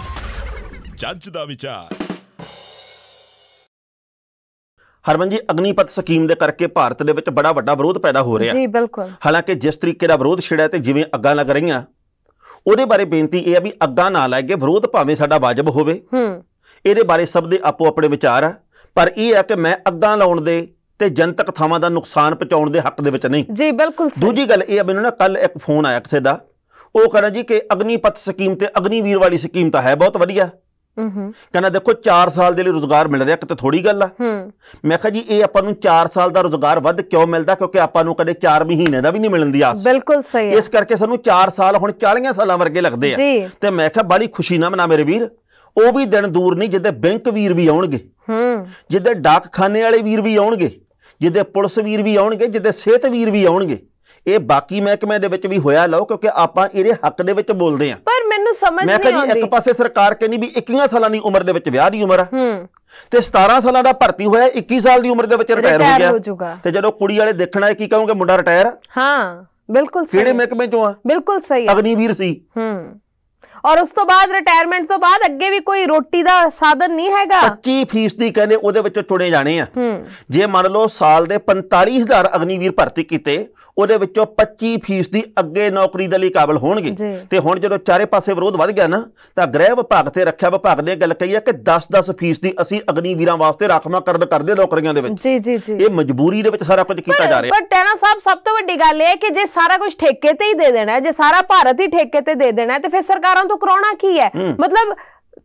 ਜੱਜ ਦਾ ਵਿਚਾਰ। ਹਰਮਨ ਜੀ, ਅਗਨੀਪਥ ਸਕੀਮ ਦੇ ਕਰਕੇ ਭਾਰਤ ਦੇ ਵਿੱਚ ਬੜਾ ਵੱਡਾ ਵਿਰੋਧ ਪੈਦਾ ਹੋ ਰਿਹਾ ਜੀ। ਬਿਲਕੁਲ। ਹਾਲਾਂਕਿ ਜਿਸ ਤਰੀਕੇ ਦਾ ਵਿਰੋਧ ਛਿੜਿਆ ਤੇ ਜਿਵੇਂ ਅੱਗਾਂ ਲੱਗ ਰਹੀਆਂ, ਉਹਦੇ ਬਾਰੇ ਬੇਨਤੀ ਇਹ ਆ ਵੀ ਅੱਗਾਂ ਨਾ ਲੱਗੇ, ਵਿਰੋਧ ਭਾਵੇਂ ਸਾਡਾ ਵਾਜਬ ਹੋਵੇ, ਇਹਦੇ ਬਾਰੇ ਸਭ ਦੇ ਆਪੋ ਆਪਣੇ ਵਿਚਾਰ ਆ, ਪਰ ਇਹ ਆ ਕਿ ਮੈਂ ਅੱਗਾਂ ਲਾਉਣ ਦੇ ਤੇ ਜਨਤਕ ਥਾਵਾਂ ਦਾ ਨੁਕਸਾਨ ਪਹੁੰਚਾਉਣ ਦੇ ਹੱਕ ਦੇ ਵਿੱਚ ਨਹੀਂ। ਜੀ ਬਿਲਕੁਲ ਸਹੀ। ਦੂਜੀ ਗੱਲ ਇਹ ਆ, ਮੈਨੂੰ ਨਾ ਕੱਲ ਇੱਕ ਫੋਨ ਆਇਆ ਕਿਸੇ ਦਾ, ਉਹ ਕਹਿੰਦਾ ਜੀ ਕਿ ਅਗਨੀਪਥ ਸਕੀਮ ਤੇ ਅਗਨੀਵੀਰ ਵਾਲੀ ਸਕੀਮ ਤਾਂ ਹੈ ਬਹੁਤ ਵਧੀਆ। ਕਹਿੰਦਾ ਦੇਖੋ 4 ਸਾਲ ਦੇ ਲਈ ਰੁਜ਼ਗਾਰ ਮਿਲ ਰਿਹਾ, ਕਿਤੇ ਥੋੜੀ ਗੱਲ ਆ। ਮੈਂ ਕਿਹਾ ਜੀ ਇਹ ਆਪਾਂ ਨੂੰ 4 ਸਾਲ ਦਾ ਰੁਜ਼ਗਾਰ ਵੱਧ ਕਿਉਂ ਮਿਲਦਾ, ਕਿਉਂਕਿ ਆਪਾਂ ਨੂੰ ਕਦੇ 4 ਮਹੀਨੇ ਦਾ ਵੀ ਨਹੀਂ ਮਿਲਣ ਦੀ ਆਸ। ਬਿਲਕੁਲ ਸਹੀ ਹੈ। ਇਸ ਕਰਕੇ ਸਾਨੂੰ 4 ਸਾਲ ਹੁਣ 40 ਸਾਲਾਂ ਵਰਗੇ ਲੱਗਦੇ ਆ। ਤੇ ਮੈਂ ਕਿਹਾ ਬੜੀ ਖੁਸ਼ੀ ਨਾ ਮਨਾ ਮੇਰੇ ਵੀਰ, ਉਹ ਵੀ ਦਿਨ ਦੂਰ ਨਹੀਂ ਜਿੱਦੇ ਬੈਂਕ ਵੀਰ ਵੀ ਆਉਣਗੇ, ਜਿੱਦੇ ਡਾਕਖਾਨੇ ਵਾਲੇ ਵੀਰ ਵੀ ਆਉਣਗੇ, ਜਿੱਦੇ ਪੁਲਿਸ ਵੀਰ ਵੀ ਆਉਣਗੇ, ਜਿੱਦੇ ਸਿਹਤ ਵੀਰ ਵੀ ਆਉਣਗੇ। ਇਹ ਬਾਕੀ ਮਹਿਕਮੇ ਦੇ ਵਿੱਚ ਵੀ ਹੋਇਆ ਲਓ, ਕਿਉਂਕਿ ਆਪਾਂ ਇਹਦੇ ਹੱਕ ਦੇ ਵਿੱਚ ਬੋਲਦੇ ਆ। ਪਰ ਮੈਨੂੰ ਸਮਝ ਨਹੀਂ ਆਉਂਦੀ। ਮੈਂ ਕਿਹਾ ਜੀ ਇੱਕ ਪਾਸੇ ਸਰਕਾਰ ਕਹਿੰਦੀ ਵੀ 21 ਸਾਲਾਂ ਦੀ ਉਮਰ ਦੇ ਵਿੱਚ ਵਿਆਹ ਦੀ ਉਮਰ ਆ, ਤੇ 17 ਸਾਲਾਂ ਦਾ ਭਰਤੀ ਹੋਇਆ 21 ਸਾਲ ਦੀ ਉਮਰ ਦੇ ਵਿੱਚ ਰਿਟਾਇਰ ਹੋ ਗਿਆ। ਤੇ ਜਦੋਂ ਕੁੜੀ ਵਾਲੇ ਦੇਖਣਾ ਕੀ ਕਹੋਗੇ, ਮੁੰਡਾ ਰਿਟਾਇਰ? ਹਾਂ ਬਿਲਕੁਲ ਸਹੀ। ਕਿਹੜੇ ਮਹਿਕਮੇ ਚੋਂ ਆ? ਬਿਲਕੁਲ ਸਹੀ। ਅਗਨੀਵੀਰ ਸੀ। ਔਰ ਉਸ ਤੋਂ ਬਾਅਦ ਰਿਟਾਇਰਮੈਂਟ ਤੋਂ ਬਾਅਦ ਅੱਗੇ ਵੀ ਕੋਈ ਰੋਟੀ ਦਾ ਸਾਧਨ ਨਹੀਂ ਹੈਗਾ। 25% ਕਹਿੰਦੇ ਉਹਦੇ ਵਿੱਚੋਂ ਚੁਣੇ ਜਾਣੇ ਆ। ਜੇ ਮੰਨ ਲਓ ਸਾਲ ਦੇ 45,000 ਅਗਨੀਵੀਰ ਭਰਤੀ ਕੀਤੇ, ਉਹਦੇ ਵਿੱਚੋਂ 25% ਅੱਗੇ ਨੌਕਰੀ ਦੇ ਲਈ ਕਾਬਲ ਹੋਣਗੇ। ਤੇ ਹੁਣ ਜਦੋਂ ਚਾਰੇ ਪਾਸੇ ਵਿਰੋਧ ਵੱਧ ਗਿਆ ਨਾ, ਤਾਂ ਗ੍ਰਹਿ ਵਿਭਾਗ ਤੇ ਰੱਖਿਆ ਵਿਭਾਗ ਨੇ ਗੱਲ ਕਹੀ ਹੈ ਕਿ 10% ਅਸੀਂ ਅਗਨੀਵੀਰਾਂ ਵਾਸਤੇ ਰਾਖਵਾਂਕਰਨ ਕਰਦੇ ਨੌਕਰੀਆਂ ਦੇ ਵਿੱਚ। ਇਹ ਮਜਬੂਰੀ ਦੇ ਵਿੱਚ ਸਾਰਾ ਕੁਝ ਕੀਤਾ ਜਾ ਰਿਹਾ। ਪਰ ਟੈਣਾ ਸਾਹਿਬ ਸਭ ਤੋਂ ਵੱਡੀ ਗੱਲ ਇਹ ਹੈ ਕਿ ਜੇ ਸਾਰਾ ਕੁਝ ਠੇਕੇ ਤੇ ਹੀ ਦੇ ਦੇਣਾ ਹੈ, ਜੇ ਸਾਰਾ ਭਾਰਤ ਹੀ ਠੇਕੇ ਤੇ ਦੇ ਦੇਣਾ ਹੈ, ਤੇ ਫਿਰ ਸਰਕਾਰਾਂ ਤੋਂ ਕਰਾਉਣਾ ਕੀ ਹੈ? ਮਤਲਬ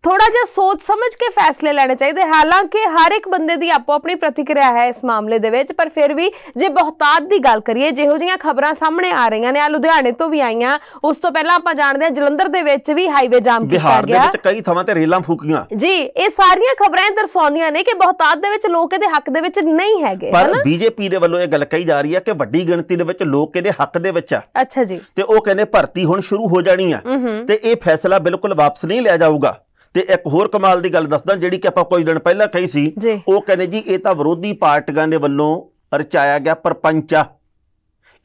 ਥੋੜਾ ਜਿਹਾ ਸੋਚ ਸਮਝ ਕੇ ਫੈਸਲੇ ਲੈਣੇ ਚਾਹੀਦੇ। ਹਾਲਾਂਕਿ ਹਰ ਇੱਕ ਬੰਦੇ ਦੀ ਆਪੋ ਆਪਣੀ ਪ੍ਰਤੀਕਿਰਿਆ ਹੈ ਇਸ ਮਾਮਲੇ ਦੇ ਵਿੱਚ, ਪਰ ਫਿਰ ਵੀ ਜੇ ਬਹੁਤਾਤ ਦੀ ਗੱਲ ਕਰੀਏ, ਜਿਹੋ ਜਿਹੀਆਂ ਖਬਰਾਂ ਸਾਹਮਣੇ ਆ ਰਹੀਆਂ ਨੇ, ਆ ਲੁਧਿਆਣੇ ਤੋਂ ਵੀ ਆਈਆਂ, ਉਸ ਤੋਂ ਪਹਿਲਾਂ ਆਪਾਂ ਜਾਣਦੇ ਹਾਂ ਜਲੰਧਰ ਦੇ ਵਿੱਚ ਵੀ ਹਾਈਵੇ ਜਾਮ ਕੀਤਾ ਗਿਆ, ਬਿਹਾਰ ਦੇ ਵਿੱਚ ਕਈ ਥਾਵਾਂ ਤੇ ਰੇਲਾਂ ਫੂਕੀਆਂ। ਜੀ ਇਹ ਸਾਰੀਆਂ ਖਬਰਾਂ ਦਰਸਾਉਂਦੀਆਂ ਨੇ ਕਿ ਬਹੁਤਾਤ ਦੇ ਵਿੱਚ ਲੋਕ ਇਹਦੇ ਹੱਕ ਦੇ ਵਿੱਚ ਨਹੀਂ ਹੈਗੇ। ਪਰ ਬੀਜੇਪੀ ਦੇ ਵੱਲੋਂ ਇਹ ਗੱਲ ਕਹੀ ਜਾ ਰਹੀ ਹੈ ਕਿ ਵੱਡੀ ਗਿਣਤੀ ਦੇ ਵਿੱਚ ਲੋਕ ਇਹਦੇ ਹੱਕ ਦੇ ਵਿੱਚ ਆ। ਅੱਛਾ ਜੀ। ਤੇ ਉਹ ਕਹਿੰਦੇ ਭਰਤੀ ਹੁਣ ਸ਼ੁਰੂ ਹੋ ਜਾਣੀ ਆ, ਤੇ ਇਹ ਫੈਸਲਾ ਬਿਲਕੁਲ ਵਾਪਸ ਨਹੀਂ ਲਿਆ ਜਾਊਗਾ। ਤੇ ਇੱਕ ਹੋਰ ਕਮਾਲ ਦੀ ਗੱਲ ਦੱਸਦਾ, ਜਿਹੜੀ ਕਿ ਆਪਾਂ ਕੁਝ ਦਿਨ ਪਹਿਲਾਂ ਕਹੀ ਸੀ। ਉਹ ਕਹਿੰਦੇ ਜੀ ਇਹ ਤਾਂ ਵਿਰੋਧੀ ਪਾਰਟੀਆਂ ਦੇ ਵੱਲੋਂ ਰਚਾਇਆ ਗਿਆ ਪਰਪੰਚ ਆ,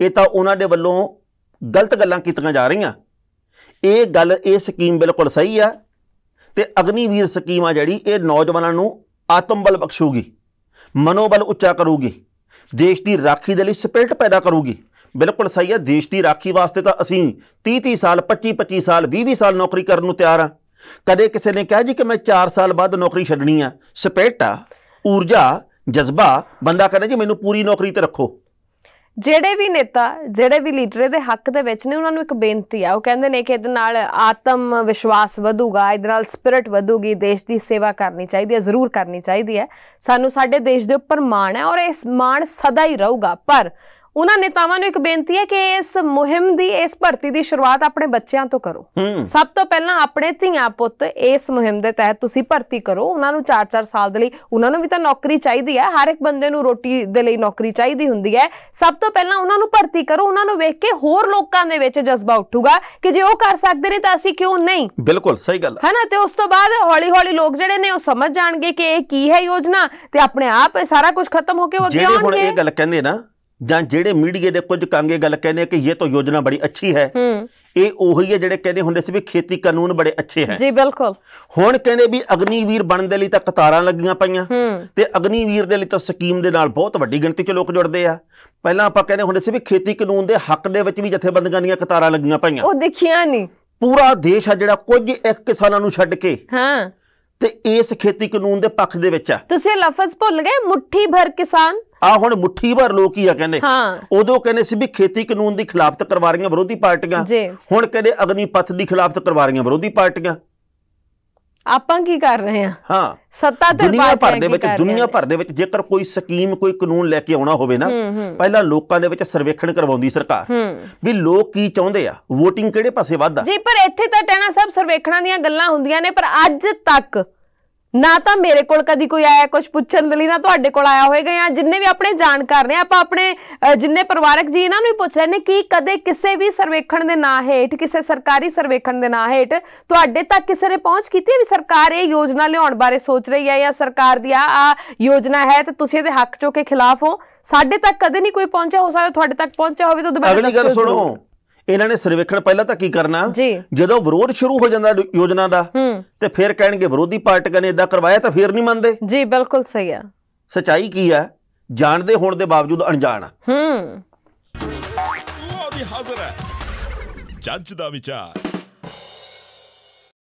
ਇਹ ਤਾਂ ਉਹਨਾਂ ਦੇ ਵੱਲੋਂ ਗਲਤ ਗੱਲਾਂ ਕੀਤੀਆਂ ਜਾ ਰਹੀਆਂ। ਇਹ ਗੱਲ, ਇਹ ਸਕੀਮ ਬਿਲਕੁਲ ਸਹੀ ਆ। ਤੇ ਅਗਨੀਵੀਰ ਸਕੀਮ ਆ ਜਿਹੜੀ, ਇਹ ਨੌਜਵਾਨਾਂ ਨੂੰ ਆਤਮ ਬਲ ਬਖਸ਼ੂਗੀ, ਮਨੋਬਲ ਉੱਚਾ ਕਰੂਗੀ, ਦੇਸ਼ ਦੀ ਰਾਖੀ ਦੇ ਲਈ ਸਪਿਰਿਟ ਪੈਦਾ ਕਰੂਗੀ। ਬਿਲਕੁਲ ਸਹੀ ਆ। ਦੇਸ਼ ਦੀ ਰਾਖੀ ਵਾਸਤੇ ਤਾਂ ਅਸੀਂ 30-30 ਸਾਲ 25-25 ਸਾਲ 20-20 ਸਾਲ ਨੌਕਰੀ ਕਰਨ ਨੂੰ ਤਿਆਰ ਆ। ਕਦੇ ਕਿਸੇ ਨੇ ਕਿਹਾ ਜੀ ਕਿ ਮੈਂ 4 ਸਾਲ ਬਾਅਦ ਨੌਕਰੀ ਛੱਡਣੀ ਆ। ਸਪਿਰਿਟ ਆ, ਊਰਜਾ, ਜਜ਼ਬਾ, ਬੰਦਾ ਕਹਿੰਦਾ ਜੀ ਮੈਨੂੰ ਪੂਰੀ ਨੌਕਰੀ ਤੇ ਰੱਖੋ। ਜਿਹੜੇ ਵੀ ਨੇਤਾ, ਜਿਹੜੇ ਵੀ ਲੀਡਰ ਇਹਦੇ ਹੱਕ ਦੇ ਵਿੱਚ ਨੇ, ਉਹਨਾਂ ਨੂੰ ਇੱਕ ਬੇਨਤੀ ਆ। ਉਹ ਕਹਿੰਦੇ ਨੇ ਕਿ ਇਹਦੇ ਨਾਲ ਆਤਮ ਵਿਸ਼ਵਾਸ ਵਧੂਗਾ, ਇਹਦੇ ਨਾਲ ਸਪਿਰਿਟ ਵਧੂਗੀ, ਦੇਸ਼ ਦੀ ਸੇਵਾ ਕਰਨੀ ਚਾਹੀਦੀ ਹੈ, ਜ਼ਰੂਰ ਕਰਨੀ ਚਾਹੀਦੀ ਹੈ। ਸਾਨੂੰ ਸਾਡੇ ਦੇਸ਼ ਦੇ ਉੱਪਰ ਮਾਣ ਹੈ ਔਰ ਇਸ ਮਾਣ ਸਦਾ ਹੀ ਰਹੂਗਾ। ਪਰ ਉਹਨਾਂ ਨੇਤਾਵਾਂ ਨੂੰ ਇੱਕ ਬੇਨਤੀ ਹੈ ਕਿ ਇਸ ਮੁਹਿੰਮ ਦੀ, ਇਸ ਭਰਤੀ ਦੀ ਸ਼ੁਰੂਆਤ ਆਪਣੇ ਬੱਚਿਆਂ ਤੋਂ ਕਰੋ। ਸਭ ਤੋਂ ਪਹਿਲਾਂ ਆਪਣੇ ਧੀਆਂ ਪੁੱਤ ਇਸ ਮੁਹਿੰਮ ਦੇ ਤਹਿਤ ਤੁਸੀਂ ਭਰਤੀ ਕਰੋ। ਉਹਨਾਂ ਨੂੰ 4-4 ਸਾਲ ਦੇ ਲਈ, ਉਹਨਾਂ ਨੂੰ ਵੀ ਤਾਂ ਨੌਕਰੀ ਚਾਹੀਦੀ ਹੈ। ਹਰ ਇੱਕ ਬੰਦੇ ਨੂੰ ਰੋਟੀ ਦੇ ਲਈ ਨੌਕਰੀ ਚਾਹੀਦੀ ਹੁੰਦੀ ਹੈ। ਸਭ ਤੋਂ ਪਹਿਲਾਂ ਉਹਨਾਂ ਨੂੰ ਭਰਤੀ ਕਰੋ। ਉਹਨਾਂ ਨੂੰ ਵੇਖ ਕੇ ਹੋਰ ਲੋਕਾਂ ਦੇ ਵਿੱਚ ਜਜ਼ਬਾ ਉੱਠੂਗਾ ਕਿ ਜੇ ਉਹ ਕਰ ਸਕਦੇ ਨੇ ਤਾਂ ਅਸੀਂ ਕਿਉਂ ਨਹੀਂ। ਬਿਲਕੁਲ ਸਹੀ ਗੱਲ ਹੈ ਨਾ। ਤੇ ਉਸ ਤੋਂ ਬਾਅਦ ਹੌਲੀ ਹੌਲੀ ਲੋਕ ਜਿਹੜੇ ਨੇ ਉਹ ਸਮਝ ਜਾਣਗੇ ਕਿ ਇਹ ਕੀ ਹੈ ਯੋਜਨਾ, ਤੇ ਆਪਣੇ ਆਪ ਸਾਰਾ ਕੁਝ ਖਤਮ ਹੋ ਕੇ ਉਹ ਅੱਗੇ ਆਉਣਗੇ। ਹੁਣ ਇਹ ਗੱਲ ਕਹਿੰਦੇ ਨਾ, ਜਾਂ ਜਿਹੜੇ ਮੀਡੀਆ ਦੇ ਕੁਝ ਕਾਂਗੇ ਗੱਲ ਕਹਿੰਦੇ ਕਿ ਇਹ ਤਾਂ ਯੋਜਨਾ ਬੜੀ ਅੱਛੀ ਹੈ, ਇਹ ਉਹੀ ਹੈ ਜਿਹੜੇ ਕਹਿੰਦੇ ਹੁੰਦੇ ਸੀ ਵੀ ਖੇਤੀ ਕਾਨੂੰਨ ਬੜੇ ਅੱਛੇ ਹੈ। ਜੀ ਬਿਲਕੁਲ। ਹੁਣ ਕਹਿੰਦੇ ਵੀ ਅਗਨੀਵੀਰ ਬਣਨ ਦੇ ਲਈ ਤਾਂ ਕਤਾਰਾਂ ਲੱਗੀਆਂ ਪਈਆਂ, ਤੇ ਅਗਨੀਵੀਰ ਦੇ ਲਈ ਤਾਂ ਸਕੀਮ ਦੇ ਨਾਲ ਬਹੁਤ ਵੱਡੀ ਗਿਣਤੀ 'ਚ ਲੋਕ ਜੁੜਦੇ ਆ। ਪਹਿਲਾਂ ਆਪਾਂ ਕਹਿੰਦੇ ਹੁੰਦੇ ਸੀ ਵੀ ਖੇਤੀ ਕਾਨੂੰਨ ਦੇ ਹੱਕ ਦੇ ਵਿੱਚ ਵੀ ਜਥੇਬੰਦੀਆਂ ਦੀਆਂ ਕਤਾਰਾਂ ਲੱਗੀਆਂ ਪਈਆਂ, ਉਹ ਦਿਖੀਆਂ ਨਹੀਂ। ਪੂਰਾ ਦੇਸ਼ ਆ ਜਿਹੜਾ ਕੁਝ ਇੱਕ ਕਿਸਾਨਾਂ ਨੂੰ ਛੱਡ ਕੇ ਤੇ ਇਸ ਖੇਤੀ ਕਾਨੂੰਨ ਦੇ ਪੱਖ ਦੇ ਵਿੱਚ ਆ। ਤੁਸੀਂ ਇਹ ਲਫ਼ਜ਼ ਭੁੱਲ ਗਏ, ਮੁੱਠੀ ਭਰ ਕਿਸਾਨ। ਆ ਹੁਣ ਮੁੱਠੀ ਭਰ ਲੋਕ ਹੀ ਆ ਕਹਿੰਦੇ। ਉਦੋਂ ਕਹਿੰਦੇ ਸੀ ਵੀ ਖੇਤੀ ਕਾਨੂੰਨ ਦੀ ਖਿਲਾਫਤ ਕਰਵਾ ਰਹੀਆਂ ਵਿਰੋਧੀ ਪਾਰਟੀਆਂ, ਹੁਣ ਕਹਿੰਦੇ ਅਗਨੀਪਥ ਦੀ ਖਿਲਾਫਤ ਕਰਵਾ ਰਹੀਆਂ ਵਿਰੋਧੀ ਪਾਰਟੀਆਂ। ਆਪਾਂ ਕੀ ਕਰ ਰਹੇ ਹਾਂ? ਸੱਤਾ ਤੇ ਦੁਨੀਆ ਭਰ ਦੇ ਵਿੱਚ ਜੇਕਰ ਕੋਈ ਸਕੀਮ, ਕੋਈ ਕਾਨੂੰਨ ਲੈ ਕੇ ਆਉਣਾ ਹੋਵੇ ਨਾ, ਪਹਿਲਾਂ ਲੋਕਾਂ ਦੇ ਵਿੱਚ ਸਰਵੇਖਣ ਕਰਵਾਉਂਦੀ ਸਰਕਾਰ ਵੀ ਲੋਕ ਕੀ ਚਾਹੁੰਦੇ ਆ, ਵੋਟਿੰਗ ਕਿਹੜੇ ਪਾਸੇ ਵੱਧ ਆ। ਜੀ ਪਰ ਇੱਥੇ ਤਾਂ ਟੈਣਾ ਸਾਹਿਬ ਸਰਵੇਖਣਾਂ ਦੀਆਂ ਗੱਲਾਂ ਹੁੰਦੀਆਂ ਨੇ, ਪਰ ਅੱਜ ਤੱਕ ਨਾ ਤਾਂ ਮੇਰੇ ਕੋਲ ਕਦੀ ਕੋਈ ਆਇਆ ਕੁਝ ਪੁੱਛਣ ਦੇ ਲਈ, ਨਾ ਤੁਹਾਡੇ ਕੋਲ ਆਇਆ ਹੋਏਗਾ, ਜਾਂ ਜਿੰਨੇ ਵੀ ਆਪਣੇ ਜਾਣਕਾਰ ਨੇ, ਆਪਾਂ ਆਪਣੇ ਜਿੰਨੇ ਪਰਿਵਾਰਕ ਜੀ ਇਹਨਾਂ ਨੂੰ ਵੀ ਪੁੱਛ ਰਹੇ ਨੇ ਕਿ ਕਦੇ ਕਿਸੇ ਵੀ ਸਰਵੇਖਣ ਦੇ ਨਾਂ ਹੇਠ, ਕਿਸੇ ਸਰਕਾਰੀ ਸਰਵੇਖਣ ਦੇ ਨਾਂ ਹੇਠ ਤੁਹਾਡੇ ਤੱਕ ਕਿਸੇ ਨੇ ਪਹੁੰਚ ਕੀਤੀ ਹੈ ਵੀ ਸਰਕਾਰ ਇਹ ਯੋਜਨਾ ਲਿਆਉਣ ਬਾਰੇ ਸੋਚ ਰਹੀ ਹੈ, ਜਾਂ ਸਰਕਾਰ ਦੀ ਆ ਯੋਜਨਾ ਹੈ ਤੇ ਤੁਸੀਂ ਇਹਦੇ ਹੱਕ ਚੋਂ ਕੇ ਖਿਲਾਫ ਹੋ? ਸਾਡੇ ਤੱਕ ਕਦੇ ਨਹੀਂ ਕੋਈ ਪਹੁੰਚਿਆ, ਹੋ ਸਕਦਾ ਤੁਹਾਡੇ ਤੱਕ ਪਹੁੰਚਿਆ ਹੋਵੇ। ਤਾਂ ਅਗਲੀ ਗੱਲ ਸੁਣੋ, ਇਹਨਾਂ ਨੇ ਸਰਵੇਖਣ ਪਹਿਲਾਂ ਤਾਂ ਕੀ ਕਰਨਾ, ਜਦੋਂ ਵਿਰੋਧ ਸ਼ੁਰੂ ਹੋ ਜਾਂਦਾ ਯੋਜਨਾ ਦਾ, ਤੇ ਫਿਰ ਕਹਿਣਗੇ ਵਿਰੋਧੀ ਪਾਰਟੀਆਂ ਨੇ ਇਦਾਂ ਕਰਵਾਇਆ, ਤਾਂ ਫਿਰ ਨਹੀਂ ਮੰਨਦੇ। ਜੀ ਬਿਲਕੁਲ ਸਹੀ ਆ। ਸੱਚਾਈ ਕੀ ਆ, ਜਾਣਦੇ ਹੋਣ ਦੇ ਬਾਵਜੂਦ ਅਣਜਾਣ ਆ। ਉਹ ਵੀ ਹਾਜ਼ਰ ਹੈ ਜੱਜ ਦਾ ਵਿਚਾਰ।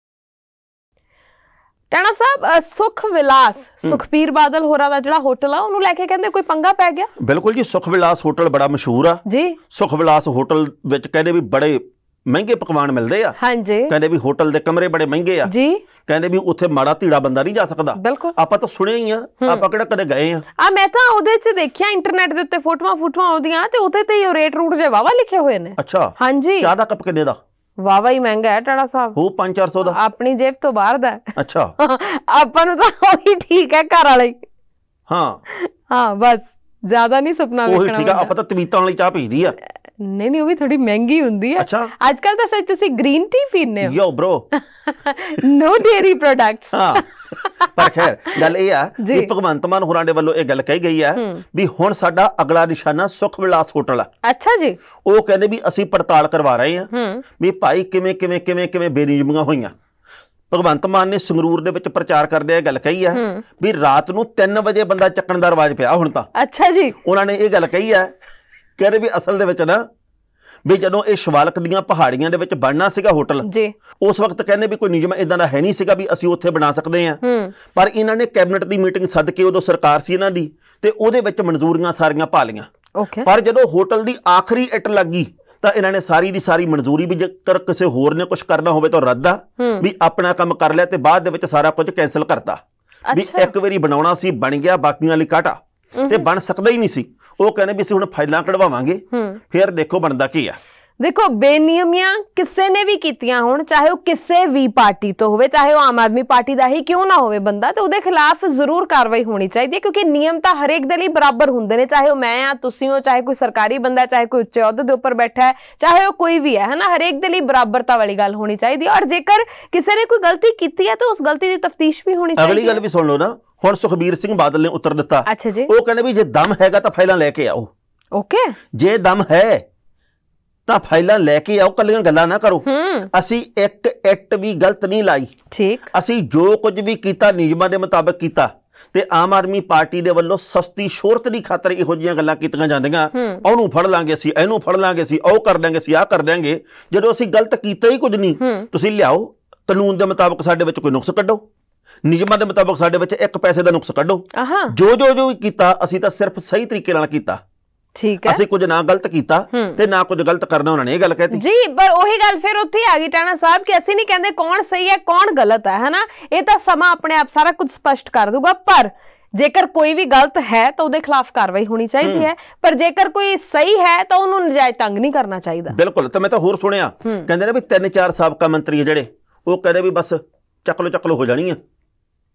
ਟਾਣਾ ਸਾਹਿਬ ਸੁਖ ਵਿਲਾਸ ਸੁਖਬੀਰ ਬਾਦਲ ਹੋਰਾਂ ਦਾ ਜਿਹੜਾ ਹੋਟਲ ਆ ਉਹਨੂੰ ਲੈ ਕੇ ਕਹਿੰਦੇ ਕੋਈ ਪੰਗਾ ਪੈ ਗਿਆ। ਬਿਲਕੁਲ ਜੀ, ਸੁਖ ਵਿਲਾਸ ਹੋਟਲ ਬੜਾ ਮਸ਼ਹੂਰ ਆ ਜੀ। ਸੁਖ ਵਿਲਾਸ ਹੋਟਲ ਵਿੱਚ ਕਹਿੰਦੇ ਵੀ ਬੜੇ ਮਹਿੰਗੇ ਪਕਵਾਨ ਮਿਲਦੇ ਆ। ਹਾਂਜੀ। ਕਹਿੰਦੇ ਵੀ ਹੋਟਲ ਦੇ ਕਮਰੇ ਬੜੇ ਮਹਿੰਗੇ ਆ ਜੀ। ਕਹਿੰਦੇ ਵੀ ਉੱਥੇ ਮਾੜਾ ਧੀੜਾ ਬੰਦਾ ਨਹੀਂ ਜਾ ਸਕਦਾ। ਬਿਲਕੁਲ। ਆਪਾਂ ਤਾਂ ਸੁਣਿਆ ਹੀ ਆ, ਆਪਾਂ ਕਿਹੜਾ ਕਦੇ ਗਏ ਆ। ਮੈਂ ਤਾਂ ਉਹਦੇ 'ਚ ਦੇਖਿਆ ਇੰਟਰਨੈਟ ਦੇ ਉੱਤੇ ਫੋਟੋਆਂ ਉਹਦੀਆਂ ਤੇ ਉੱਤੇ ਤੇ ਰੇਟ ਰੂਟ ਜੇ ਵਾਵਾ ਲਿਖੇ ਹੋਏ ਨੇ। ਅੱਛਾ। ਹਾਂਜੀ। ਚਾਹ ਦਾ ਕੱਪ ਕਿੰਨੇ ਦਾ? ਵਾਵਾ ਹੀ ਮਹਿੰਗਾ ਹੈ ਟਾਣਾ ਸਾਹਿਬ। ਉਹ 500-400 ਦਾ। ਆਪਣੀ ਜੇਬ ਤੋਂ ਬਾਹਰ ਦਾ। ਅੱਛਾ। ਆਪਾਂ ਨੂੰ ਤਾਂ ਉਹੀ ਠੀਕ ਹੈ ਘਰ ਵਾਲੇ। ਹਾਂ ਬਸ ਜ਼ਿਆਦਾ ਨਹੀਂ ਸੁਪਨਾ ਵੇਖਣਾ। ਉਹੀ ਠੀਕ ਆ। ਆਪਾਂ ਤਾਂ ਤਵੀਤਾਂ ਵਾਲੀ ਚਾਹ ਪੀਦੀ ਆ। ਨਹੀਂ ਉਹ ਵੀ ਥੋੜੀ ਮਹਿੰਗੀ ਹੁੰਦੀ ਹੈ। ਅੱਛਾ। ਅੱਜ ਕੱਲ ਤਾਂ ਸੱਚ ਤੁਸੀਂ ਗ੍ਰੀਨ ਟੀ ਪੀਂਦੇ ਹੋ। ਯੋ ਬ్రో ਨੋ ਡੇਅਰੀ ਪ੍ਰੋਡਕਟਸ। ਹਾਂ ਪਰ ਖੈਰ ਗੱਲ ਇਹ ਆ ਕਿ ਭਗਵੰਤ ਮਾਨ ਹੋਰਾਂ ਦੇ ਵੱਲੋਂ ਇਹ ਗੱਲ ਕਹੀ ਗਈ ਆ ਵੀ ਹੁਣ ਸਾਡਾ ਅਗਲਾ ਨਿਸ਼ਾਨਾ ਸੁਖ ਵਿਲਾਸ ਹੋਟਲ ਆ। ਅੱਛਾ ਜੀ। ਉਹ ਕਹਿੰਦੇ ਵੀ ਅਸੀਂ ਪੜਤਾਲ ਕਰਵਾ ਰਹੇ ਆ ਵੀ ਭਾਈ ਕਿਵੇਂ ਬੇਨਿਯਮੀਆਂ ਹੋਈਆਂ। ਭਗਵੰਤ ਮਾਨ ਨੇ ਸੰਗਰੂਰ ਦੇ ਵਿੱਚ ਪ੍ਰਚਾਰ ਕਰਦੇ ਇਹ ਗੱਲ ਕਹੀ ਆ ਵੀ ਰਾਤ ਨੂੰ 3 ਵਜੇ ਬੰਦਾ ਚੱਕਣ ਦਾ ਰਿਵਾਜ ਪਿਆ ਹੁਣ ਤਾਂ। ਅੱਛਾ ਜੀ। ਉਹਨਾਂ ਨੇ ਇਹ ਗੱਲ ਕਹੀ ਆ, ਕਹਿੰਦੇ ਵੀ ਅਸਲ ਦੇ ਵਿੱਚ ਨਾ ਵੀ ਜਦੋਂ ਇਹ ਸ਼ਿਵਾਲਕ ਦੀਆਂ ਪਹਾੜੀਆਂ ਦੇ ਵਿੱਚ ਬਣਨਾ ਸੀਗਾ ਹੋਟਲ ਜੀ, ਉਸ ਵਕਤ ਕਹਿੰਦੇ ਵੀ ਕੋਈ ਨਿਯਮ ਇਦਾਂ ਦਾ ਹੈ ਨਹੀਂ ਸੀਗਾ ਵੀ ਅਸੀਂ ਉੱਥੇ ਬਣਾ ਸਕਦੇ ਆ। ਪਰ ਇਹਨਾਂ ਨੇ ਕੈਬਨਿਟ ਦੀ ਮੀਟਿੰਗ ਸੱਦ ਕੇ ਉਦੋਂ ਸਰਕਾਰ ਸੀ ਇਹਨਾਂ ਦੀ ਤੇ ਉਹਦੇ ਵਿੱਚ ਮਨਜ਼ੂਰੀਆਂ ਸਾਰੀਆਂ ਪਾ ਲਈਆਂ। ਪਰ ਜਦੋਂ ਹੋਟਲ ਦੀ ਆਖਰੀ ਇੱਟ ਲੱਗੀ ਤਾਂ ਇਹਨਾਂ ਨੇ ਸਾਰੀ ਦੀ ਸਾਰੀ ਮਨਜ਼ੂਰੀ ਵੀ ਜੇਕਰ ਕਿਸੇ ਹੋਰ ਨੇ ਕੁਝ ਕਰਨਾ ਹੋਵੇ ਤਾਂ ਰੱਦ ਆ, ਵੀ ਆਪਣਾ ਕੰਮ ਕਰ ਲਿਆ ਤੇ ਬਾਅਦ ਦੇ ਵਿੱਚ ਸਾਰਾ ਕੁਝ ਕੈਂਸਲ ਕਰਤਾ। ਵੀ ਇੱਕ ਵਾਰੀ ਬਣਾਉਣਾ ਸੀ, ਬਣ ਗਿਆ, ਬਾਕੀਆਂ ਲਈ ਕਾਟਾ ਤੇ ਬਣ ਸਕਦਾ ਹੀ ਨਹੀਂ ਸੀ। ਉਹ ਕਹਿੰਦੇ ਵੀ ਅਸੀਂ ਹੁਣ ਫਾਈਲਾਂ ਕਢਵਾਵਾਂਗੇ, ਫਿਰ ਦੇਖੋ ਬਣਦਾ ਕੀ ਆ। ਦੇਖੋ ਬੇਨਿਯਮੀਆਂ ਕਿਸੇ ਨੇ ਵੀ ਕੀਤੀਆਂ ਹੋਣ, ਚਾਹੇ ਉਹ ਕਿਸੇ ਵੀ ਪਾਰਟੀ ਤੋਂ ਹੋਵੇ, ਚਾਹੇ ਉਹ ਆਮ ਆਦਮੀ ਪਾਰਟੀ ਦਾ ਹੀ ਕਿਉਂ ਨਾ ਹੋਵੇ ਬੰਦਾ, ਤੇ ਉਹਦੇ ਖਿਲਾਫ ਜ਼ਰੂਰ ਕਾਰਵਾਈ ਹੋਣੀ ਚਾਹੀਦੀ ਹੈ ਕਿਉਂਕਿ ਨਿਯਮ ਤਾਂ ਹਰੇਕ ਦੇ ਲਈ ਬਰਾਬਰ ਹੁੰਦੇ ਨੇ, ਚਾਹੇ ਉਹ ਮੈਂ ਆ, ਤੁਸੀਂ ਹੋ, ਚਾਹੇ ਕੋਈ ਸਰਕਾਰੀ ਬੰਦਾ, ਚਾਹੇ ਕੋਈ ਉੱਚੇ ਅਹੁਦੇ ਦੇ ਉੱਪਰ ਬੈਠਾ ਹੈ, ਚਾਹੇ ਉਹ ਕੋਈ ਵੀ ਹੈ ਨਾ, ਹਰੇਕ ਦੇ ਲਈ ਬਰਾਬਰਤਾ ਵਾਲੀ ਗੱਲ ਹੋਣੀ ਚਾਹੀਦੀ ਹੈ। ਔਰ ਜੇਕਰ ਕਿਸੇ ਨੇ ਕੋਈ ਗਲਤੀ ਕੀਤੀ ਹੈ ਤਾਂ ਉਸ ਗਲਤੀ ਦੀ ਤਫਤੀਸ਼ ਵੀ ਹੋਣੀ ਚਾਹੀਦੀ ਹੈ। ਅਗਲੀ ਗੱਲ ਵੀ ਸੁਣ ਲਓ ਨਾ, ਹੁਣ ਸੁਖਬੀਰ ਸਿੰਘ ਬਾਦਲ ਨੇ ਉੱਤਰ ਦਿੱਤਾ। ਅੱਛਾ ਜੀ। ਉਹ ਕਹਿੰਦੇ ਵੀ ਜੇ ਦਮ ਹੈਗਾ ਤਾਂ ਫਾਈਲਾਂ ਲੈ ਕੇ ਆਓ। ਓਕੇ। ਜੇ ਦਮ ਹੈ ਤਾਂ ਫਾਈਲਾਂ ਲੈ ਕੇ ਆਓ, ਕੱਲੀਆਂ ਗੱਲਾਂ ਨਾ ਕਰੋ। ਅਸੀਂ ਇੱਕ ਇੱਟ ਵੀ ਗਲਤ ਨਹੀਂ ਲਾਈ। ਠੀਕ। ਅਸੀਂ ਜੋ ਕੁਝ ਵੀ ਕੀਤਾ ਨਿਯਮਾਂ ਦੇ ਮੁਤਾਬਕ ਕੀਤਾ ਤੇ ਆਮ ਆਦਮੀ ਪਾਰਟੀ ਦੇ ਵੱਲੋਂ ਸਸਤੀ ਸ਼ੋਹਰਤ ਦੀ ਖਾਤਰ ਇਹੋ ਜਿਹੀਆਂ ਗੱਲਾਂ ਕੀਤੀਆਂ ਜਾਂਦੀਆਂ, ਉਹਨੂੰ ਫੜ ਲਾਂਗੇ ਅਸੀਂ, ਇਹਨੂੰ ਫੜ ਲਾਂਗੇ ਅਸੀਂ, ਉਹ ਕਰ ਦਾਂਗੇ ਅਸੀਂ, ਆਹ ਕਰ ਦਾਂਗੇ, ਜਦੋਂ ਅਸੀਂ ਗਲਤ ਕੀਤਾ ਹੀ ਕੁਝ ਨਹੀਂ। ਤੁਸੀਂ ਲਿਆਓ ਕਾਨੂੰਨ ਦੇ ਮੁਤਾਬਕ ਸਾਡੇ ਵਿੱਚ ਕੋਈ ਨੁਕਸ ਕੱਢੋ, ਨਿਯਮਾਂ ਦੇ ਮੁਤਾਬਕ ਸਾਡੇ ਵਿੱਚ 1 ਪੈਸੇ ਦਾ ਨੁਕਸ ਕੱਢੋ। ਜੋ ਵੀ ਕੀਤਾ ਅਸੀਂ ਤਾਂ ਸਿਰਫ ਸਹੀ ਤਰੀਕੇ ਨਾਲ ਕੀਤਾ। ਠੀਕ ਹੈ। ਅਸੀਂ ਕੁਝ ਨਾ ਗਲਤ ਕੀਤਾ ਤੇ ਨਾ ਕੁਝ ਗਲਤ ਕਰਨਾ, ਉਹਨਾਂ ਨੇ ਇਹ ਗੱਲ ਕਹਿਤੀ ਜੀ। ਪਰ ਉਹੀ ਗੱਲ ਫਿਰ ਉੱਥੇ ਆ ਗਈ ਟਾਣਾ ਸਾਹਿਬ ਕਿ ਅਸੀਂ ਨਹੀਂ ਕਹਿੰਦੇ ਕੌਣ ਸਹੀ ਹੈ ਕੌਣ ਗਲਤ ਹੈ ਨਾ, ਇਹ ਤਾਂ ਸਮਾਂ ਆਪਣੇ ਆਪ ਸਾਰਾ ਕੁਝ ਸਪਸ਼ਟ ਕਰ ਦੂਗਾ। ਪਰ ਜੇਕਰ ਕੋਈ ਵੀ ਗਲਤ ਹੈ ਤਾਂ ਉਹਦੇ ਖਿਲਾਫ ਕਾਰਵਾਈ ਹੋਣੀ ਚਾਹੀਦੀ ਹੈ, ਪਰ ਜੇਕਰ ਕੋਈ ਸਹੀ ਹੈ ਤਾਂ ਉਹਨੂੰ ਨਜਾਇਜ਼ ਤੰਗ ਨਹੀਂ ਕਰਨਾ ਚਾਹੀਦਾ। ਬਿਲਕੁਲ। ਤੇ ਮੈਂ ਤਾਂ ਹੋਰ ਸੁਣਿਆ, ਕਹਿੰਦੇ ਨੇ ਵੀ 3-4 ਸਾਬਕਾ ਮੰਤਰੀ ਜਿਹੜੇ ਉਹ ਕਹਿੰਦੇ ਵੀ ਬਸ ਚੱਕ ਲੋ ਹੋ ਜਾਣੀ ਆ।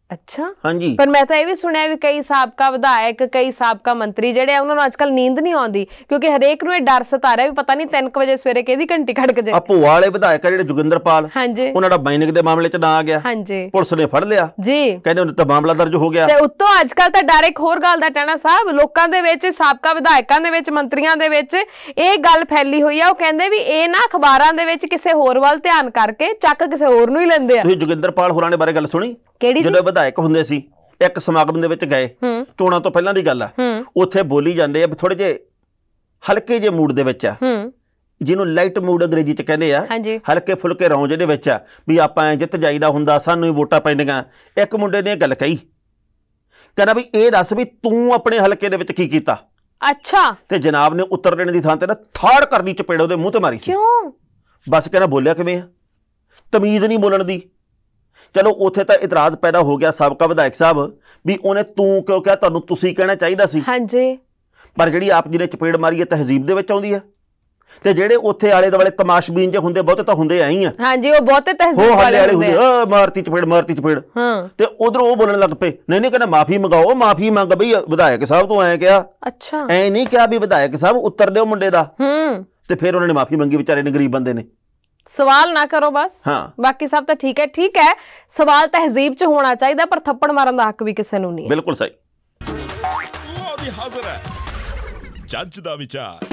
ਅੱਛਾ। ਹਾਂਜੀ। ਪਰ ਮੈਂ ਤਾਂ ਇਹ ਵੀ ਸੁਣਿਆ ਵੀ ਕਈ ਸਾਬਕਾ ਵਿਧਾਇਕ, ਕਈ ਸਾਬਕਾ ਮੰਤਰੀ ਜਿਹੜੇ ਆ ਉਹਨਾਂ ਨੂੰ ਅੱਜਕੱਲ ਨੀਂਦ ਨਹੀਂ ਆਉਂਦੀ ਕਿਉਂਕਿ ਹਰੇਕ ਨੂੰ ਇਹ ਡਰ ਸਤਾ ਰਿਹਾ ਵੀ ਪਤਾ ਨਹੀਂ 3 ਵਜੇ ਸਵੇਰੇ ਕਿਹਦੀ ਘੰਟੀ ਖੜਕ ਜੇ। ਭੂਆ ਵਾਲੇ ਵਿਧਾਇਕ ਜਿਹੜੇ ਜੋਗਿੰਦਰਪਾਲ, ਹਾਂਜੀ, ਉਹਨਾਂ ਦਾ ਮਾਈਨਿੰਗ ਦੇ ਮਾਮਲੇ 'ਚ ਨਾਂ ਆ ਗਿਆ। ਹਾਂਜੀ। ਪੁਲਿਸ ਨੇ ਫੜ ਲਿਆ ਜੀ, ਕਹਿੰਦੇ ਉਹਨਾਂ ਤੇ ਮਾਮਲਾ ਦਰਜ ਹੋ ਗਿਆ। ਤੇ ਉੱਤੋਂ ਅੱਜਕੱਲ ਤਾਂ ਡਰ ਇੱਕ ਹੋਰ ਗੱਲ ਦਾ ਟਾਣਾ ਸਾਹਿਬ, ਲੋਕਾਂ ਦੇ ਵਿੱਚ, ਸਾਬਕਾ ਵਿਧਾਇਕਾਂ ਦੇ ਵਿੱਚ, ਮੰਤਰੀਆਂ ਦੇ ਵਿੱਚ ਇਹ ਗੱਲ ਫੈਲੀ ਹੋਈ ਆ, ਉਹ ਕਹਿੰਦੇ ਵੀ ਇਹ ਨਾ ਅਖਬਾਰਾਂ ਦੇ ਵਿੱਚ ਕਿਸੇ ਹੋਰ ਵੱਲ ਧਿਆਨ ਕਰਕੇ ਚੱਕ ਕਿਸੇ ਹੋਰ ਨੂੰ ਹੀ ਲੈਂਦੇ ਆ। ਤੁਸੀਂ ਜੋਗਿੰਦਰਪਾਲ ਹੋਰਾਂ ਦੇ ਬਾਰੇ ਗੱਲ ਸੁਣੀ? ਜਦੋਂ ਵਿਧਾਇਕ ਹੁੰਦੇ ਸੀ, ਇੱਕ ਸਮਾਗਮ ਦੇ ਵਿੱਚ ਗਏ, ਚੋਣਾਂ ਤੋਂ ਪਹਿਲਾਂ ਦੀ ਗੱਲ ਆ, ਉੱਥੇ ਬੋਲੀ ਜਾਂਦੇ ਆ ਵੀ ਥੋੜੇ ਜਿਹੇ ਹਲਕੇ ਜਿਹੇ ਮੂਡ ਦੇ ਵਿੱਚ ਆ, ਜਿਹਨੂੰ ਲਾਈਟ ਮੂਡ ਅੰਗਰੇਜ਼ੀ ਚ ਕਹਿੰਦੇ ਆ, ਹਲਕੇ ਫੁਲਕੇ ਰੌਂਜ ਦੇ ਵਿੱਚ ਆ ਵੀ ਆਪਾਂ ਐ ਜਿੱਤ ਜਾਈਦਾ ਹੁੰਦਾ, ਸਾਨੂੰ ਹੀ ਵੋਟਾਂ ਪੈਂਦੀਆਂ। ਇੱਕ ਮੁੰਡੇ ਨੇ ਇਹ ਗੱਲ ਕਹੀ, ਕਹਿੰਦਾ ਵੀ ਇਹ ਦੱਸ ਵੀ ਤੂੰ ਆਪਣੇ ਹਲਕੇ ਦੇ ਵਿੱਚ ਕੀ ਕੀਤਾ। ਅੱਛਾ। ਤੇ ਜਨਾਬ ਨੇ ਉੱਤਰ ਦੇਣ ਦੀ ਥਾਂ ਤੇ ਨਾ ਥਾੜ ਕਰਨੀ ਚਪੇੜ ਉਹਦੇ ਮੂੰਹ ਤੇ ਮਾਰੀ ਸੀ। ਕਿਉਂ? ਬਸ ਕਹਿੰਦਾ ਬੋਲਿਆ ਕਿਵੇਂ ਆ, ਤਮੀਜ਼ ਨਹੀਂ ਬੋਲਣ ਦੀ। ਚਲੋ ਉੱਥੇ ਤਾਂ ਇਤਰਾਜ਼ ਪੈਦਾ ਹੋ ਗਿਆ ਸਾਬਕਾ ਵਿਧਾਇਕ ਸਾਹਿਬ ਵੀ ਉਹਨੇ ਤੂੰ ਕਿਉਂ ਕਿਹਾ, ਤੁਹਾਨੂੰ ਤੁਸੀਂ ਕਹਿਣਾ ਚਾਹੀਦਾ ਸੀ। ਹਾਂਜੀ। ਪਰ ਜਿਹੜੀ ਆਪ ਜੀ ਨੇ ਚਪੇੜ ਮਾਰੀ ਹੈ ਤਹਿਜ਼ੀਬ ਦੇ ਵਿੱਚ ਆਉਂਦੀ ਹੈ, ਤੇ ਜਿਹੜੇ ਉੱਥੇ ਆਲੇ ਦੁਆਲੇ ਤਮਾਸ਼ਬੀਨ ਜੇ ਹੁੰਦੇ, ਬਹੁਤੇ ਤਾਂ ਹੁੰਦੇ ਆਈ ਆ। ਹਾਂਜੀ, ਉਹ ਬਹੁਤੇ ਤਹਿਜ਼ੀਬ ਵਾਲੇ ਹੁੰਦੇ ਆ, ਮਾਰਤੀ ਚਪੇੜ। ਤੇ ਉਧਰੋਂ ਉਹ ਬੋਲਣ ਲੱਗ ਪਏ, ਨਹੀਂ ਕਹਿੰਦਾ ਮਾਫੀ ਮੰਗਾਓ, ਮਾਫੀ ਮੰਗ ਬਈ ਵਿਧਾਇਕ ਸਾਹਿਬ ਤੋਂ ਐ ਕਿਹਾ। ਅੱਛਾ। ਐ ਨਹੀਂ ਕਿਹਾ ਵੀ ਵਿਧਾਇਕ ਸਾਹਿਬ ਉੱਤਰ ਦਿਓ ਮੁੰਡੇ ਦਾ। ਤੇ ਫਿਰ ਉਹਨਾਂ ਨੇ ਮਾਫੀ ਮੰਗੀ, ਵਿਚਾਰੇ ਨੇ, ਗਰੀਬ ਬੰਦੇ ਨੇ। ਸਵਾਲ ਨਾ ਕਰੋ ਬਸ। ਹਾਂ। ਬਾਕੀ ਸਭ ਤਾਂ ਠੀਕ ਹੈ। ਸਵਾਲ ਤਹਿਜ਼ੀਬ 'ਚ ਹੋਣਾ ਚਾਹੀਦਾ, ਪਰ ਥੱਪੜ ਮਾਰਨ ਦਾ ਹੱਕ ਵੀ ਕਿਸੇ ਨੂੰ ਨਹੀਂ ਹੈ। ਬਿਲਕੁਲ ਸਹੀ। ਉਹ ਵੀ ਹਾਜ਼ਰ ਹੈ ਜੱਜ ਦਾ ਵਿਚਾਰ।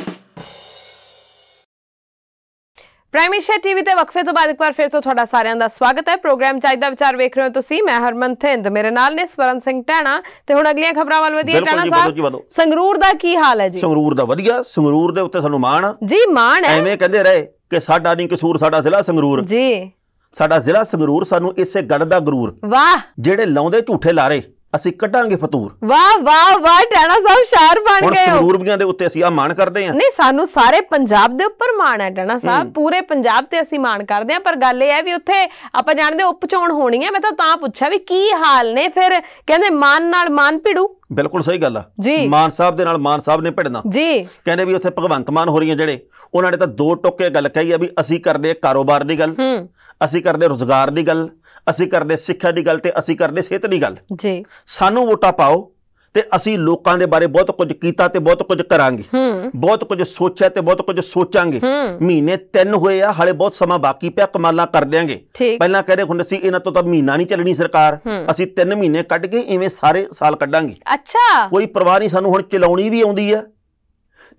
ਪ੍ਰਾਈਮ ਏਸ਼ੀਆ ਟੀਵੀ ਤੇ ਵਕਫੇ ਤੋਂ ਬਾਅਦ ਇੱਕ ਵਾਰ ਫਿਰ ਤੋਂ ਤੁਹਾਡਾ ਸਾਰਿਆਂ ਦਾ ਸਵਾਗਤ ਹੈ। ਪ੍ਰੋਗਰਾਮ ਜੱਜ ਦਾ ਵਿਚਾਰ ਵੇਖ ਰਹੇ ਹੋ ਤੁਸੀਂ, ਮੈਂ ਹਰਮਨ ਥਿੰਦ, ਮੇਰੇ ਨਾਲ ਨੇ ਸਵਰਨ ਸਿੰਘ ਟਾਣਾ। ਤੇ ਹੁਣ ਅਗਲੀਆਂ ਖਬਰਾਂ ਵੱਲ ਵਧੀਏ। ਟਾਣਾ ਸਾਹਿਬ, ਸੰਗਰੂਰ ਦਾ ਕੀ ਹਾਲ ਹੈ ਜੀ? ਸੰਗਰੂਰ ਦਾ ਵਧੀਆ, ਸੰਗਰੂਰ ਦੇ ਉੱਤੇ ਸਾਨੂੰ ਮਾਣ ਜੀ, ਮਾਣ ਹੈ। ਐਵੇਂ ਕਹਿੰਦੇ ਰਹੇ ਕਿ ਸਾਡਾ ਨਹੀਂ ਕਸੂਰ, ਸਾਡਾ ਜ਼ਿਲ੍ਹਾ ਸੰਗਰੂਰ ਜੀ। ਸਾਡਾ ਜ਼ਿਲ੍ਹਾ ਸੰਗਰੂਰ ਸਾਨੂੰ ਇਸੇ ਗੱਲ ਦਾ ਗਰੂਰ, ਵਾਹ ਜਿਹੜੇ ਲਾਉਂਦੇ ਝੂਠੇ ਲਾਰੇ ਅਸੀਂ ਕੱਢਾਂਗੇ ਫਤੂਰ। ਵਾਹ ਵਾਹ ਵਾਹ, ਟਾਣਾ ਸਾਹਿਬ ਸ਼ਾਇਰ ਬਣ ਹੁਣ ਗਏ ਹੋ। ਸੰਗਰੂਰਬੀਆਂ ਦੇ ਉੱਤੇ ਅਸੀਂ ਆ ਮਾਣ ਕਰਦੇ ਹਾਂ। ਨਹੀਂ, ਸਾਨੂੰ ਸਾਰੇ ਪੰਜਾਬ ਦੇ ਉੱਪਰ ਮਾਣ ਹੈ ਟਾਣਾ ਸਾਹਿਬ, ਪੂਰੇ ਪੰਜਾਬ ਤੇ ਅਸੀਂ ਮਾਣ ਕਰਦੇ ਹਾਂ। ਪਰ ਗੱਲ ਇਹ ਹੈ ਵੀ ਉੱਥੇ ਆਪਾਂ ਜਾਣਦੇ ਉਪਚੋਣ ਹੋਣੀ ਹੈ। ਮੈਂ ਤਾਂ ਪੁੱਛਿਆ ਵੀ ਕੀ ਹਾਲ ਨੇ, ਫਿਰ ਕਹਿੰਦੇ ਮਾਨ ਨਾਲ ਮਾਨ ਭਿੜੂ। ਬਿਲਕੁਲ ਸਹੀ ਗੱਲ ਆ ਜੀ। ਮਾਨ ਸਾਹਿਬ ਦੇ ਨਾਲ ਮਾਨ ਸਾਹਿਬ ਨੇ ਭਿੜਨਾ ਜੀ। ਕਹਿੰਦੇ ਵੀ ਉੱਥੇ ਭਗਵੰਤ ਮਾਨ ਹੋ ਰਹੀਆਂ ਜਿਹੜੇ, ਉਹਨਾਂ ਨੇ ਤਾਂ ਦੋ ਟੋਕੇ ਗੱਲ ਕਹੀ ਆ ਵੀ ਅਸੀਂ ਕਰਦੇ ਕਾਰੋਬਾਰ ਦੀ ਗੱਲ, ਅਸੀਂ ਕਰਦੇ ਰੁਜ਼ਗਾਰ ਦੀ ਗੱਲ, ਅਸੀਂ ਕਰਦੇ ਸਿੱਖਿਆ ਦੀ ਗੱਲ, ਤੇ ਅਸੀਂ ਕਰਦੇ ਸਿਹਤ ਦੀ ਗੱਲ। ਜੀ। ਸਾਨੂੰ ਵੋਟਾਂ ਪਾਓ ਤੇ ਅਸੀਂ ਲੋਕਾਂ ਦੇ ਬਾਰੇ ਬਹੁਤ ਕੁਝ ਕੀਤਾ ਤੇ ਬਹੁਤ ਕੁਝ ਕਰਾਂਗੇ, ਬਹੁਤ ਕੁਝ ਸੋਚਿਆ ਤੇ ਬਹੁਤ ਕੁਝ ਸੋਚਾਂਗੇ। ਮਹੀਨੇ 3 ਹੋਏ ਆ, ਹਾਲੇ ਬਹੁਤ ਸਮਾਂ ਬਾਕੀ ਪਿਆ, ਕਮਾਲਾਂ ਕਰ ਦਿਆਂਗੇ। ਪਹਿਲਾਂ ਕਹਿੰਦੇ ਹੁੰਦੇ ਸੀ ਇਹਨਾਂ ਤੋਂ ਤਾਂ ਮਹੀਨਾ ਨਹੀਂ ਚੱਲਣੀ ਸਰਕਾਰ, ਅਸੀਂ 3 ਮਹੀਨੇ ਕੱਢ ਕੇ ਇਵੇਂ ਸਾਰੇ ਸਾਲ ਕੱਢਾਂਗੇ। ਅੱਛਾ, ਕੋਈ ਪਰਵਾਹ ਨਹੀਂ, ਸਾਨੂੰ ਹੁਣ ਚਲਾਉਣੀ ਵੀ ਆਉਂਦੀ ਆ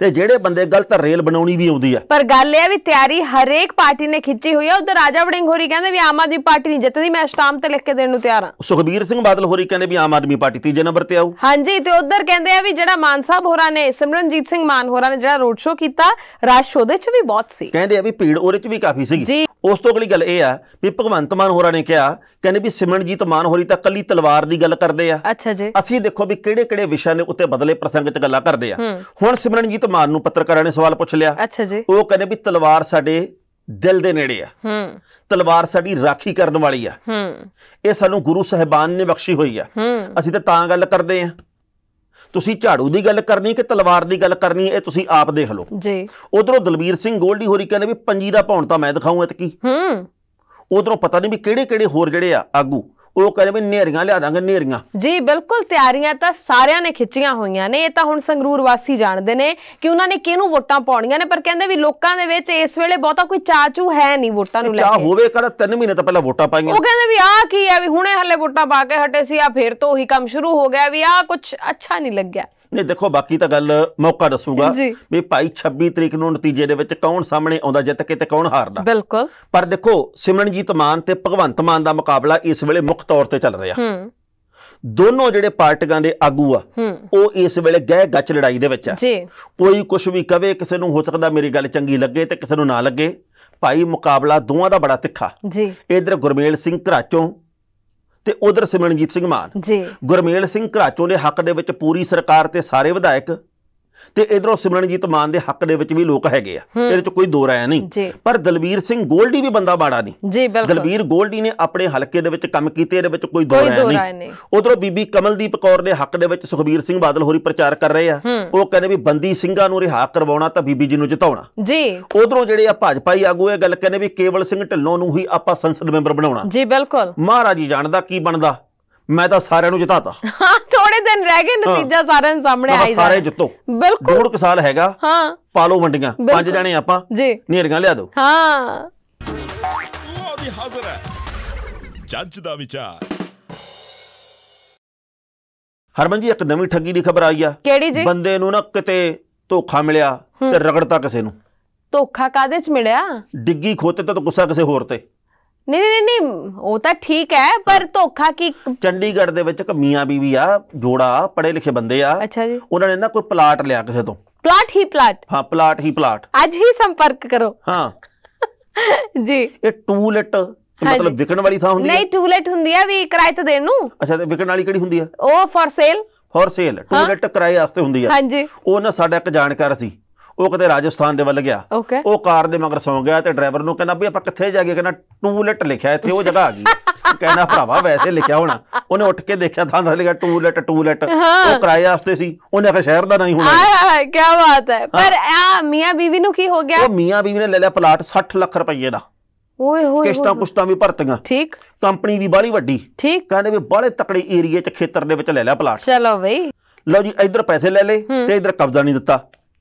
ਤੇ ਜਿਹੜੇ ਬੰਦੇ ਗਲਤ ਰੇਲ ਬਣਾਉਣੀ ਵੀ ਆਉਂਦੀ ਆ। ਪਰ ਗੱਲ ਇਹ ਵੀ ਤਿਆਰੀ ਹਰੇਕ ਪਾਰਟੀ ਨੇ ਖਿੱਚੀ ਹੋਈ ਆ। ਉਧਰ ਰਾਜਾ ਵੜਿੰਗ ਹੋਰੀ ਕਹਿੰਦੇ ਵੀ ਆਮ ਆਦਮੀ ਪਾਰਟੀ ਨਹੀਂ ਜਿੱਤਦੀ, ਮੈਂ ਸਟਾਮ ਤੇ ਲਿਖ ਕੇ ਦੇਣ ਨੂੰ ਤਿਆਰ ਹਾਂ। ਸੁਖਬੀਰ ਸਿੰਘ ਬਾਦਲ ਹੋਰੀ ਕਹਿੰਦੇ ਵੀ ਆਮ ਆਦਮੀ ਪਾਰਟੀ 3 ਨੰਬਰ ਤੇ ਆਊ। ਹਾਂਜੀ, ਤੇ ਉਧਰ ਕਹਿੰਦੇ ਆ ਵੀ ਜਿਹੜਾ ਮਾਨ ਸਾਹਿਬ ਹੋਰਾਂ ਨੇ, ਸਿਮਰਨਜੀਤ ਸਿੰਘ ਮਾਨ ਹੋਰਾਂ ਨੇ ਜਿਹੜਾ ਰੋਡ ਸ਼ੋਅ ਕੀਤਾ, ਰਸ਼ ਉਹਦੇ ਚ ਵੀ ਬਹੁਤ ਸੀ। ਕਹਿੰਦੇ ਆ ਵੀ ਭੀੜ ਉਹਦੇ ਚ ਵੀ ਕਾਫੀ ਸੀਗੀ। ਉਸ ਤੋਂ ਅਗਲੀ ਗੱਲ ਇਹ ਆ ਵੀ ਭਗਵੰਤ ਮਾਨ ਹੋਰਾਂ ਨੇ ਕਿਹਾ, ਕਹਿੰਦੇ ਵੀ ਸਿਮਰਨਜੀਤ ਮਾਨ ਹੋਰੀ ਤਾਂ ਕੱਲੀ ਤਲਵਾਰ ਦੀ ਗੱਲ ਕਰਦੇ ਆ। ਅੱਛਾ ਜੀ। ਅਸੀਂ ਦੇਖੋ ਵੀ ਕਿਹੜੇ ਕਿਹੜੇ ਵਿਸ਼ਿਆਂ ਦੇ ਉੱਤੇ ਬਦਲੇ ਪ੍ਰਸੰਗ 'ਚ ਗੱਲਾਂ ਕਰਦੇ ਆ। ਹੁਣ ਸਿਮਰਨਜੀਤ ਮਾਨ ਨੂੰ ਪੱਤਰਕਾਰਾਂ ਨੇ ਸਵਾਲ ਪੁੱਛ ਲਿਆ। ਅੱਛਾ ਜੀ। ਉਹ ਕਹਿੰਦੇ ਵੀ ਤਲਵਾਰ ਸਾਡੇ ਦਿਲ ਦੇ ਨੇੜੇ ਆ, ਤਲਵਾਰ ਸਾਡੀ ਰਾਖੀ ਕਰਨ ਵਾਲੀ ਆ, ਇਹ ਸਾਨੂੰ ਗੁਰੂ ਸਾਹਿਬਾਨ ਨੇ ਬਖਸ਼ੀ ਹੋਈ ਆ, ਅਸੀਂ ਤਾਂ ਗੱਲ ਕਰਦੇ ਆ। ਤੁਸੀਂ ਝਾੜੂ ਦੀ ਗੱਲ ਕਰਨੀ ਕਿ ਤਲਵਾਰ ਦੀ ਗੱਲ ਕਰਨੀ, ਇਹ ਤੁਸੀਂ ਆਪ ਦੇਖ ਲਓ ਜੀ। ਉਧਰੋਂ ਦਲਬੀਰ ਸਿੰਘ ਗੋਲਡੀ ਹੋਰੀ ਕਹਿੰਦੇ ਵੀ ਪੰਜੀ ਦਾ ਭੌਣ ਤਾਂ ਮੈਂ ਦਿਖਾਊਂ ਐਤਕੀ। ਉਧਰੋਂ ਪਤਾ ਨਹੀਂ ਵੀ ਕਿਹੜੇ ਕਿਹੜੇ ਹੋਰ ਜਿਹੜੇ ਆ ਆਗੂ, ਉਹ ਕਹਿੰਦੇ ਵੀ ਨੇਰੀਆਂ ਲਿਆ ਦਾਂਗੇ, ਨੇਰੀਆਂ। ਜੀ ਬਿਲਕੁਲ, ਤਿਆਰੀਆਂ ਤਾਂ ਸਾਰਿਆਂ ਨੇ ਖਿੱਚੀਆਂ ਹੋਈਆਂ ਨੇ। ਇਹ ਤਾਂ ਹੁਣ ਸੰਗਰੂਰ ਵਾਸੀ ਜਾਣਦੇ ਨੇ ਕਿ ਉਹਨਾਂ ਨੇ ਕਿਹਨੂੰ ਵੋਟਾਂ ਪਾਉਣੀਆਂ ਨੇ। ਪਰ ਕਹਿੰਦੇ ਵੀ ਲੋਕਾਂ ਦੇ ਵਿੱਚ ਇਸ ਵੇਲੇ ਬਹੁਤਾ ਕੋਈ ਚਾਚੂ ਹੈ ਨਹੀਂ ਵੋਟਾਂ ਨੂੰ ਲੈ ਕੇ। ਚਾਹ ਹੋਵੇ ਕਰ 3 ਮਹੀਨੇ ਤਾਂ ਪਹਿਲਾਂ ਵੋਟਾਂ ਪਾਈਆਂ। ਉਹ ਕਹਿੰਦੇ ਵੀ ਆਹ ਕੀ ਆ, ਵੀ ਹੁਣੇ ਹੱਲੇ ਵੋਟਾਂ ਪਾ ਕੇ ਹਟੇ ਸੀ, ਆ ਫੇਰ ਤੋਂ ਉਹੀ ਕੰਮ ਸ਼ੁਰੂ ਹੋ ਗਿਆ, ਵੀ ਆਹ ਕੁਝ ਅੱਛਾ ਨਹੀਂ ਲੱਗਿਆ। ਨਹੀਂ ਦੇਖੋ, ਬਾਕੀ ਤਾਂ ਗੱਲ ਮੌਕਾ ਦੱਸੂਗਾ ਵੀ ਭਾਈ 26 ਤਰੀਕ ਨੂੰ ਨਤੀਜੇ ਦੇ ਵਿੱਚ ਕੌਣ ਸਾਹਮਣੇ ਆਉਂਦਾ ਜਿੱਤ ਕੇ ਤੇ ਕੌਣ ਹਾਰਦਾ। ਬਿਲਕੁਲ। ਪਰ ਦੇਖੋ, ਸਿਮਰਨਜੀਤ ਮਾਨ ਤੇ ਭਗਵੰਤ ਮਾਨ ਦਾ ਮੁਕਾਬਲਾ ਇਸ ਵੇਲੇ ਮੁੱਖ ਤੌਰ ਤੇ ਚੱਲ ਰਿਹਾ। ਦੋਨੋਂ ਜਿਹੜੇ ਪਾਰਟੀਆਂ ਦੇ ਆਗੂ ਆ, ਉਹ ਇਸ ਵੇਲੇ ਗਹਿ ਗੱਚ ਲੜਾਈ ਦੇ ਵਿੱਚ ਆ। ਕੋਈ ਕੁਝ ਵੀ ਕਵੇ, ਕਿਸੇ ਨੂੰ ਹੋ ਸਕਦਾ ਮੇਰੀ ਗੱਲ ਚੰਗੀ ਲੱਗੇ ਤੇ ਕਿਸੇ ਨੂੰ ਨਾ ਲੱਗੇ। ਭਾਈ ਮੁਕਾਬਲਾ ਦੋਵਾਂ ਦਾ ਬੜਾ ਤਿੱਖਾ। ਇਧਰ ਗੁਰਮੇਲ ਸਿੰਘ ਘਰਾਚੋਂ ਤੇ ਉਧਰ ਸਿਮਰਨਜੀਤ ਸਿੰਘ ਮਾਨ। ਗੁਰਮੇਲ ਸਿੰਘ ਘਰਾਚੋਂ ਦੇ ਹੱਕ ਦੇ ਵਿੱਚ ਪੂਰੀ ਸਰਕਾਰ ਤੇ ਸਾਰੇ ਵਿਧਾਇਕ, ਤੇ ਇਧਰੋਂ ਸਿਮਰਨਜੀਤ ਮਾਨ ਦੇ ਹੱਕ ਦੇ ਵਿੱਚ ਵੀ ਲੋਕ ਹੈਗੇ ਆ, ਇਹਦੇ ਚ ਕੋਈ ਦੋ ਰਾਇ ਨਹੀਂ। ਪਰ ਦਲਬੀਰ ਸਿੰਘ ਗੋਲਡੀ ਵੀ ਬੰਦਾ ਮਾੜਾ ਨਹੀਂ। ਦਲਬੀਰ ਗੋਲਡੀ ਨੇ ਆਪਣੇ ਹਲਕੇ ਦੇ ਵਿੱਚ ਕੰਮ ਕੀਤੇ, ਇਹਦੇ ਵਿੱਚ ਕੋਈ ਦੋ ਰਾਇ ਨਹੀਂ। ਉਧਰੋਂ ਬੀਬੀ ਕਮਲਦੀਪ ਕੌਰ ਦੇ ਹੱਕ ਦੇ ਵਿੱਚ ਸੁਖਬੀਰ ਸਿੰਘ ਬਾਦਲ ਹੋਰੀ ਪ੍ਰਚਾਰ ਕਰ ਰਹੇ ਆ। ਉਹ ਕਹਿੰਦੇ ਵੀ ਬੰਦੀ ਸਿੰਘਾਂ ਨੂੰ ਰਿਹਾ ਕਰਵਾਉਣਾ ਤਾਂ ਬੀਬੀ ਜੀ ਨੂੰ ਜਿਤਾਉਣਾ। ਉਧਰੋਂ ਜਿਹੜੇ ਆ ਭਾਜਪਾਈ ਆਗੂ ਇਹ ਗੱਲ ਕਹਿੰਦੇ ਵੀ ਕੇਵਲ ਸਿੰਘ ਢਿੱਲੋਂ ਨੂੰ ਹੀ ਆਪਾਂ ਸੰਸਦ ਮੈਂਬਰ ਬਣਾਉਣਾ। ਬਿਲਕੁਲ। ਮਹਾਰਾਜ ਜੀ ਜਾਣਦਾ ਕੀ ਬਣਦਾ, ਮੈਂ ਤਾਂ ਸਾਰਿਆਂ ਨੂੰ ਜਿਤਾਤਾ। ਥੋੜੇ ਦਿਨ ਰਹਿ ਗਏ, ਨਤੀਜਾ ਸਾਰਿਆਂ ਦੇ ਸਾਹਮਣੇ ਆਈ ਜਾ। ਸਾਰੇ ਜਿੱਤੋ। ਬਿਲਕੁਲ। 2 ਸਾਲ ਹੈਗਾ। ਹਾਂ, ਪਾ ਲਓ ਵੰਡੀਆਂ, 5 ਜਾਣੇ ਆਪਾਂ ਜੀ, ਨੇਰੀਆਂ ਲਿਆ ਦਿਓ। ਹਾਂ, ਲਓ ਜੀ ਹਾਜ਼ਰ ਹੈ ਜੱਜ ਦਾ ਵਿਚਾਰ। ਹਰਮਨ ਜੀ, ਇੱਕ ਨਵੀਂ ਠੱਗੀ ਦੀ ਖਬਰ ਆਈ ਆ। ਕਿਹੜੀ ਜੀ? ਬੰਦੇ ਨੂੰ ਨਾ ਕਿਤੇ ਧੋਖਾ ਮਿਲਿਆ ਤੇ ਰਗੜਤਾ ਕਿਸੇ ਨੂੰ। ਧੋਖਾ ਕਾਹਦੇ ਚ ਮਿਲਿਆ? ਡਿੱਗੀ ਖੋਤੇ ਤੇ ਗੁੱਸਾ ਕਿਸੇ ਹੋਰ ਤੇ। ਨਹੀਂ, ਉਹ ਤਾਂ ਠੀਕ ਹੈ, ਪਰ ਧੋਖਾ ਕੀ? ਚੰਡੀਗੜ੍ਹ ਦੇ ਵਿੱਚ ਇੱਕ ਮੀਆਂ ਬੀਵੀ ਆ, ਜੋੜਾ ਪੜ੍ਹੇ ਲਿਖੇ ਬੰਦੇ ਆ। ਅੱਛਾ ਜੀ। ਉਹਨਾਂ ਨੇ ਨਾ ਕੋਈ ਪਲਾਟ ਲਿਆ ਕਿਸੇ ਤੋਂ। ਪਲਾਟ ਹੀ ਪਲਾਟ? ਹਾਂ, ਪਲਾਟ ਹੀ ਪਲਾਟ। ਅੱਜ ਹੀ ਸੰਪਰਕ ਕਰੋ। ਹਾਂ ਜੀ। ਇਹ ਟੂਲੈਟ ਮਤਲਬ ਵਿਕਣ ਵਾਲੀ ਥਾਂ ਹੁੰਦੀ ਹੈ? ਨਹੀਂ, ਟੂਲੈਟ ਹੁੰਦੀ ਆ ਵੀ ਕਿਰਾਏ ਤੇ ਦੇਣ ਨੂੰ। ਅੱਛਾ, ਤੇ ਵਿਕਣ ਵਾਲੀ ਕਿਹੜੀ ਹੁੰਦੀ ਆ? ਉਹ for sale. For sale. To let ਕਿਰਾਏ ਵਾਸਤੇ ਹੁੰਦੀ ਆ। ਹਾਂਜੀ। ਉਹ ਨਾ ਸਾਡਾ ਇੱਕ ਜਾਣਕਾਰ ਸੀ, ਉਹ ਕਿਤੇ ਰਾਜਸਥਾਨ ਦੇ ਵੱਲ ਗਿਆ। ਉਹ ਕਾਰ ਦੇ ਮਗਰ ਸੌਂ ਗਿਆ ਤੇ ਡਰਾਈਵਰ ਨੂੰ ਕਹਿੰਦਾ ਵੀ ਆਪਾਂ ਕਿੱਥੇ ਜਾ ਗਏ? ਕਹਿੰਦਾ ਟੂਲੈਟ ਲਿਖਿਆ ਇੱਥੇ, ਉਹ ਜਗ੍ਹਾ ਆ ਗਈ। ਕਹਿੰਦਾ ਭਰਾਵਾ ਵੈਸੇ ਲਿਖਿਆ ਹੋਣਾ। ਉਹਨੇ ਉੱਠ ਕੇ ਦੇਖਿਆ, ਥਾਂ ਥਾਂ ਲਿਖਿਆ ਟੂਲੈਟ ਟੂਲੈਟ। ਉਹ ਕਿਰਾਏ ਵਾਸਤੇ ਸੀ। ਉਹਨੇ ਆਖਿਆ ਸ਼ਹਿਰ ਦਾ ਨਹੀਂ ਹੋਣਾ। ਕੀ ਬਾਤ ਹੈ। ਪਰ ਆ ਮੀਆਂ ਬੀਵੀ ਨੂੰ ਕੀ ਹੋ ਗਿਆ? ਉਹ ਮੀਆਂ ਬੀਵੀ ਨੇ ਲੈ ਲਿਆ ਪਲਾਟ 60 ਲੱਖ ਰੁਪਏ ਦਾ। ਓਏ ਹੋਏ, ਕਿਸ਼ਤਾਂ ਕੁਸ਼ਤਾਂ ਵੀ ਭਰਤੀਆਂ। ਠੀਕ। ਕੰਪਨੀ ਵੀ ਬਾਹਲੀ ਵੱਡੀ। ਠੀਕ। ਕਹਿੰਦੇ ਵੀ ਬਾਹਲੇ ਤਕੜੇ ਏਰੀਏ ਚ ਖੇਤਰ ਦੇ ਵਿੱਚ ਲੈ ਲਿਆ ਪਲਾਟ। ਚਲੋ ਬਈ, ਲਓ ਜੀ, ਇੱਧਰ ਪੈਸੇ ਲੈ ਲਏ ਤੇ ਇੱਧਰ ਕਬਜ਼ਾ ਨਹੀਂ ਦਿੱਤਾ।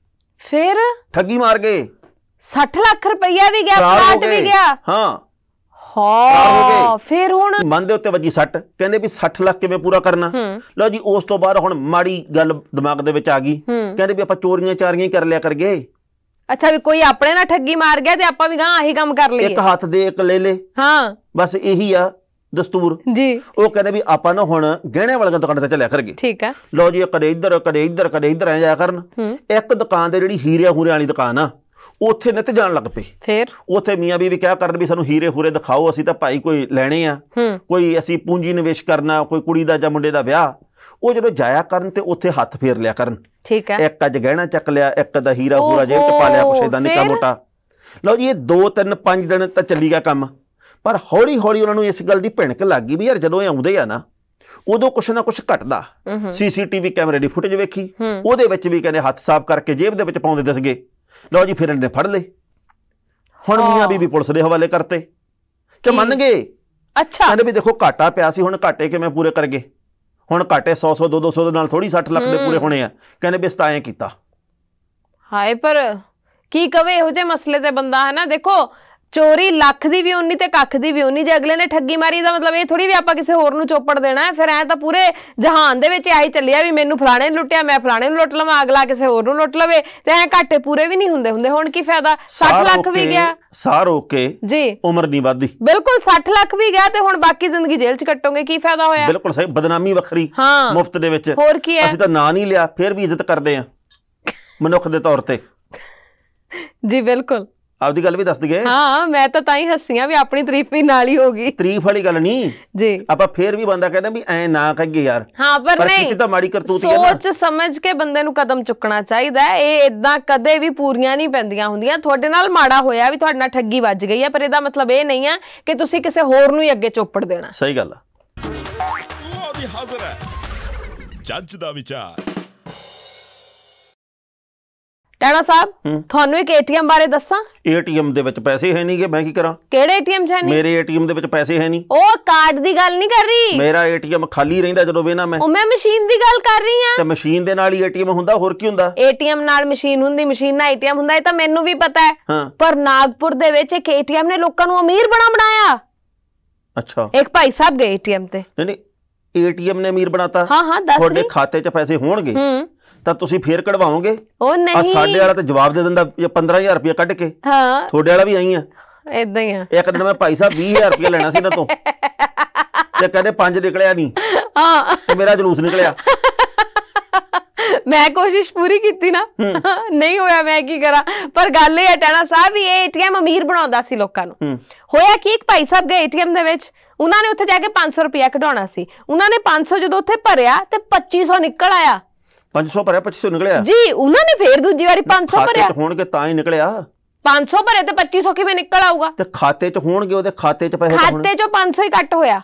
ਫਿਰ ਠੱਗੀ ਮਾਰ ਗਏ। 60 ਲੱਖ ਰੁਪਈਆ ਵੀ ਗਿਆ, ਪਲਾਟ ਵੀ ਗਿਆ। ਹਾਂ ਹਾਂ। ਫਿਰ ਹੁਣ ਮਨ ਦੇ ਉੱਤੇ ਵੱਜੀ ਸੱਟ। ਕਹਿੰਦੇ ਵੀ 60 ਲੱਖ ਕਿਵੇਂ ਪੂਰਾ ਕਰਨਾ? ਲਓ ਜੀ, ਉਸ ਤੋਂ ਬਾਅਦ ਹੁਣ ਮਾੜੀ ਗੱਲ ਦਿਮਾਗ ਦੇ ਵਿੱਚ ਆ ਗਈ। ਕਹਿੰਦੇ ਵੀ ਆਪਾਂ ਚੋਰੀਆਂ ਚਾਰੀਆਂ ਹੀ ਕਰ ਲਿਆ ਕਰਗੇ। ਅੱਛਾ, ਵੀ ਕੋਈ ਆਪਣੇ ਨਾਲ ਠੱਗੀ ਮਾਰ ਗਿਆ ਤੇ ਆਪਾਂ ਵੀ ਗਾਂ ਆਹੀ ਕੰਮ ਕਰ ਲਈਏ। ਇੱਕ ਹੱਥ ਦੇ ਇੱਕ ਲੈ ਲੈ। ਹਾਂ, ਬਸ ਇਹੀ ਆ ਦਸਤੂਰ ਜੀ। ਉਹ ਕਹਿੰਦੇ ਵੀ ਆਪਾਂ ਨਾ ਹੁਣ ਗਹਿਣੇ ਵਾਲੀਆਂ ਦੁਕਾਨਾਂ ਤੇ ਚੱਲਿਆ ਕਰਗੇ। ਠੀਕ ਹੈ। ਲਓ ਜੀ, ਕਦੇ ਇੱਧਰ ਕਦੇ ਇੱਧਰ ਕਦੇ ਇੱਧਰ ਐ ਜਾਇਆ ਕਰਨ। ਇੱਕ ਦੁਕਾਨ ਤੇ ਜਿਹੜੀ ਹੀਰਿਆਂ ਹੂਰਿਆਂ ਵਾਲੀ ਦੁਕਾਨ ਆ, ਉੱਥੇ ਨਿੱਤ ਜਾਣ ਲੱਗ ਪਏ। ਫਿਰ ਉੱਥੇ ਮੀਆਂ ਬੀਵੀ ਕਿਹਾ ਕਰਨ ਵੀ ਸਾਨੂੰ ਹੀਰੇ ਹੂਰੇ ਦਿਖਾਓ, ਅਸੀਂ ਤਾਂ ਭਾਈ ਕੋਈ ਲੈਣੇ ਆ, ਕੋਈ ਅਸੀਂ ਪੂੰਜੀ ਨਿਵੇਸ਼ ਕਰਨਾ, ਕੋਈ ਕੁੜੀ ਦਾ ਜਾਂ ਮੁੰਡੇ ਦਾ ਵਿਆਹ। ਉਹ ਜਦੋਂ ਜਾਇਆ ਕਰਨ ਤੇ ਉੱਥੇ ਹੱਥ ਫੇਰ ਲਿਆ ਕਰਨ। ਠੀਕ ਹੈ। ਇੱਕ ਅੱਜ ਗਹਿਣਾ ਚੱਕ ਲਿਆ, ਇੱਕ ਦਾ ਹੀਰਾ ਹੂਰਾ ਜੇਬ 'ਚ ਪਾ ਲਿਆ, ਕੁਛ ਏਦਾਂ ਨਿੱਕਾ ਮੋਟਾ। ਲਓ ਜੀ, ਇਹ 2 3 5 ਦਿਨ ਤਾਂ ਚੱਲੀ ਗਿਆ ਕੰਮ, ਪਰ ਹੌਲੀ ਹੌਲੀ ਉਹਨਾਂ ਨੂੰ ਇਸ ਗੱਲ ਦੀ ਭਿਣਕ ਲੱਗ ਗਈ ਵੀ ਯਾਰ ਜਦੋਂ ਇਹ ਆਉਂਦੇ ਆ ਨਾ ਉਦੋਂ ਕੁਛ ਨਾ ਕੁਛ ਘਟਦਾ। CCTV ਕੈਮਰੇ ਦੀ ਫੁਟੇਜ ਵੇਖੀ, ਉਹਦੇ ਵਿੱਚ ਵੀ ਕਹਿੰਦੇ ਹੱਥ ਸਾਫ਼ ਕਰਕੇ ਜੇਬ ਦੇ ਵਿੱਚ ਪਾਉਂਦੇ ਦਿਸ ਗਏ। ਲਓ ਜੀ, ਫਿਰ ਇਹਨੇ ਫੜ ਲਏ। ਹੁਣ ਮੀਆਂ ਬੀਬੀ ਪੁਲਿਸ ਦੇ ਹਵਾਲੇ ਕਰਤੇ ਕਿ ਮੰਨ ਗਏ। ਅੱਛਾ, ਕਹਿੰਦੇ ਵੀ ਦੇਖੋ ਘਾਟਾ ਪਿਆ ਸੀ, ਹੁਣ ਘਾਟੇ ਕਿਵੇਂ ਪੂਰੇ ਕਰ ਗਏ। ਹੁਣ ਘਾਟੇ 100 200 ਦੇ ਨਾਲ ਥੋੜੀ 60 ਲੱਖ ਦੇ ਪੂਰੇ ਹੋਣੇ ਆ। ਕਹਿੰਦੇ ਵੀ ਸਤਾਏ ਕੀਤਾ। ਹਾਏ, ਪਰ ਕੀ ਕਵੇ ਇਹੋ ਜਿਹੇ ਮਸਲੇ ਤੇ ਬੰਦਾ, ਹੈ ਨਾ। ਦੇਖੋ, ਚੋਰੀ ਲੱਖ ਦੀ ਵੀ ਉਨੀ ਤੇ ਕੱਖ ਦੀ ਵੀ ਉਨੀ। ਜੇ ਅਗਲੇ ਨੇ ਠੱਗੀ ਮਾਰੀ ਦਾ ਮਤਲਬ ਇਹ ਥੋੜੀ ਵੀ ਆਪਾਂ ਕਿਸੇ ਹੋਰ ਨੂੰ ਚੋਪੜ ਦੇਣਾ ਹੈ। ਫਿਰ ਐ ਤਾਂ ਪੂਰੇ ਜਹਾਨ ਦੇ ਵਿੱਚ ਆਹੀ ਚੱਲਿਆ ਵੀ ਮੈਨੂੰ ਫਲਾਣੇ ਨੇ ਲੁੱਟਿਆ, ਮੈਂ ਫਲਾਣੇ ਨੂੰ ਲੁੱਟ ਲਵਾਂ, ਅਗਲਾ ਕਿਸੇ ਹੋਰ ਨੂੰ ਲੁੱਟ ਲਵੇ, ਤੇ ਐ ਘਾਟੇ ਪੂਰੇ ਵੀ ਨਹੀਂ ਹੁੰਦੇ। ਹੁਣ ਕੀ ਫਾਇਦਾ? 60 ਲੱਖ ਵੀ ਗਿਆ, ਸਾਹ ਰੋਕ ਕੇ ਜੀ, ਉਮਰ ਨਹੀਂ ਵੱਧਦੀ। ਬਿਲਕੁਲ, 60 ਲੱਖ ਵੀ ਗਿਆ ਤੇ ਹੁਣ ਬਾਕੀ ਜ਼ਿੰਦਗੀ ਜੇਲ੍ਹ 'ਚ ਕੱਟੋਗੇ, ਕੀ ਫਾਇਦਾ ਹੋਇਆ? ਬਿਲਕੁਲ ਸਹੀ, ਬਦਨਾਮੀ ਵੱਖਰੀ ਮੁਫਤ ਦੇ ਵਿੱਚ। ਹੋਰ ਕੀ ਹੈ? ਅਸੀਂ ਤਾਂ ਨਾਂ ਨਹੀਂ ਲਿਆ, ਫਿਰ ਵੀ ਇੱਜ਼ਤ ਕਰਦੇ ਆ ਮਨੁੱਖ ਦੇ ਤੌਰ ਤੇ। ਜੀ ਬਿਲਕੁਲ, ਆਪਦੀ ਗੱਲ ਵੀ ਦੱਸ ਦਈਏ। ਹਾਂ, ਮੈਂ ਤਾਂ ਹੀ ਹੱਸੀਆਂ ਵੀ ਆਪਣੀ ਤਾਰੀਫ ਵੀ ਨਾਲ ਹੀ ਹੋ ਗਈ। ਤਾਰੀਫ ਵਾਲੀ ਗੱਲ ਨਹੀਂ ਜੀ, ਆਪਾਂ ਫੇਰ ਵੀ ਬੰਦਾ ਕਹਿੰਦਾ ਵੀ ਐ ਨਾ ਕਹੀਏ ਯਾਰ। ਹਾਂ, ਪਰ ਨਹੀਂ, ਤਾਂ ਮਾੜੀ ਕਰਤੂਤ ਹੈ ਨਾ। ਸੋਚ ਸਮਝ ਕੇ ਬੰਦੇ ਨੂੰ ਕਦਮ ਚੁੱਕਣਾ ਚਾਹੀਦਾ ਹੈ। ਇਹ ਇਦਾਂ ਕਦੇ ਵੀ ਪੂਰੀਆਂ ਨਹੀਂ ਪੈਂਦੀਆਂ ਹੁੰਦੀਆਂ। ਤੁਹਾਡੇ ਨਾਲ ਮਾੜਾ ਹੋਇਆ ਵੀ, ਤੁਹਾਡੇ ਨਾਲ ਠੱਗੀ ਵੱਜ ਗਈ ਹੈ, ਪਰ ਇਹਦਾ ਮਤਲਬ ਇਹ ਨਹੀਂ ਆ ਕਿ ਤੁਸੀਂ ਕਿਸੇ ਹੋਰ ਨੂੰ ਹੀ ਅੱਗੇ ਚੋਪੜ ਦੇਣਾ। ਸਹੀ ਗੱਲ ਆ। ਲਓ ਜੀ, ਹਾਜ਼ਰ ਹੈ ਜੱਜ ਦਾ ਵਿਚਾਰ। ਟੈਣਾ ਸਾਹਿਬ, ਤੁਹਾਨੂੰ ਇੱਕ ATM ਬਾਰੇ ਦੱਸਾਂ। ATM ਦੇ ਵਿੱਚ ਪੈਸੇ ਹੈ ਨਹੀਂਗੇ, ਮੈਂ ਕੀ ਕਰਾਂ? ਕਿਹੜੇ ATM 'ਚ ਹੈ ਨਹੀਂ? ਮੇਰੇ ATM ਦੇ ਵਿੱਚ ਪੈਸੇ ਹੈ ਨਹੀਂ। ਉਹ ਕਾਰਡ ਦੀ ਗੱਲ ਨਹੀਂ ਕਰ ਰਹੀ, ਮੇਰਾ ATM ਖਾਲੀ ਰਹਿੰਦਾ ਜਦੋਂ ਵੇਨਾ ਮੈਂ। ਉਹ ਮੈਂ ਮਸ਼ੀਨ ਦੀ ਗੱਲ ਕਰ ਰਹੀ ਆ। ਤੇ ਮਸ਼ੀਨ ਦੇ ਨਾਲ ਹੀ ATM ਹੁੰਦਾ, ਹੋਰ ਕੀ ਹੁੰਦਾ? ATM ਨਾਲ ਮਸ਼ੀਨ ਹੁੰਦੀ, ਮਸ਼ੀਨ ਨਾਲ ATM ਹੁੰਦਾ, ਇਹ ਤਾਂ ਮੈਨੂੰ ਵੀ ਪਤਾ ਹੈ। ਹਾਂ, ਪਰ ਨਾਗਪੁਰ ਦੇ ਵਿੱਚ ਇੱਕ ATM ਨੇ ਲੋਕਾਂ ਨੂੰ ਅਮੀਰ ਬਣਾਇਆ। ਅੱਛਾ, ਇੱਕ ਭਾਈ ਸਾਹਿਬ ਗਏ ATM ਤੇ। ਨਹੀਂ ATM ਨੇ ਅਮੀਰ ਬਣਾਤਾ। ਹਾਂ, ਦੱਸ। ਤੁਹਾਡੇ ਖਾਤੇ 'ਚ ਪੈਸੇ ਹੋਣਗੇ ਤਾਂ ਤੁਸੀਂ ਫੇਰ ਕਢਵਾਓਗੇ। ਉਹ ਨਹੀਂ, ਸਾਡੇ ਵਾਲਾ ਤਾਂ ਜਵਾਬ ਦੇ ਦਿੰਦਾ 15,000 ਰੁਪਏ ਕੱਢ ਕੇ। ਹਾਂ, ਤੁਹਾਡੇ ਵਾਲਾ ਵੀ ਆਈ ਆ, ਇਦਾਂ ਹੀ ਆ। ਇੱਕ ਦਿਨ ਮੈਂ ਭਾਈ ਸਾਹਿਬ 20,000 ਰੁਪਏ ਲੈਣਾ ਸੀ ਨਾ ਤੋਂ, ਤੇ ਕਹਿੰਦੇ 5 ਨਿਕਲਿਆ ਨਹੀਂ। ਹਾਂ, ਤੇ ਮੇਰਾ ਜਲੂਸ ਨਿਕਲਿਆ। ਮੈਂ ਕੋਸ਼ਿਸ਼ ਪੂਰੀ ਕੀਤੀ ਨਾ, ਨਹੀਂ ਹੋਇਆ, ਮੈਂ ਕੀ ਕਰਾਂ। ਪਰ ਗੱਲ ਇਹ ਹੈ ਟੈਣਾ ਸਾਹਿਬ, ਵੀ ਇਹ ATM ਅਮੀਰ ਬਣਾਉਂਦਾ ਸੀ ਲੋਕਾਂ ਨੂੰ। ਹੋਇਆ ਕਿ ਇੱਕ ਭਾਈ ਸਾਹਿਬ ਗਏ ATM ਦੇ ਵਿੱਚ, ਉਹਨਾਂ ਨੇ ਉੱਥੇ ਜਾ ਕੇ 500 ਰੁਪਇਆ ਕਢਾਉਣਾ ਸੀ। ਉਹਨਾਂ ਨੇ 500 ਜਦੋਂ ਉੱਥੇ ਭਰਿਆ ਤੇ 2500 ਨਿਕਲ ਆਇਆ। 500 ਭਰਿਆ, 2500 ਨਿਕਲਿਆ ਜੀ। ਉਹਨਾਂ ਨੇ ਫੇਰ ਦੂਜੀ ਵਾਰੀ 500 ਭਰਿਆ। ਖਾਤੇ 'ਚ ਹੋਣਗੇ ਤਾਂ ਹੀ ਨਿਕਲਿਆ। 500 ਭਰੇ ਤੇ 2500 ਕਿਵੇਂ ਨਿਕਲ ਆਊਗਾ? ਤੇ ਖਾਤੇ 'ਚ ਹੋਣਗੇ, ਉਹਦੇ ਖਾਤੇ 'ਚ ਪੈਸੇ ਤਾਂ ਹੋਣਗੇ। ਖਾਤੇ 'ਚੋਂ 500 ਹੀ ਕੱਟ ਹੋਇਆ।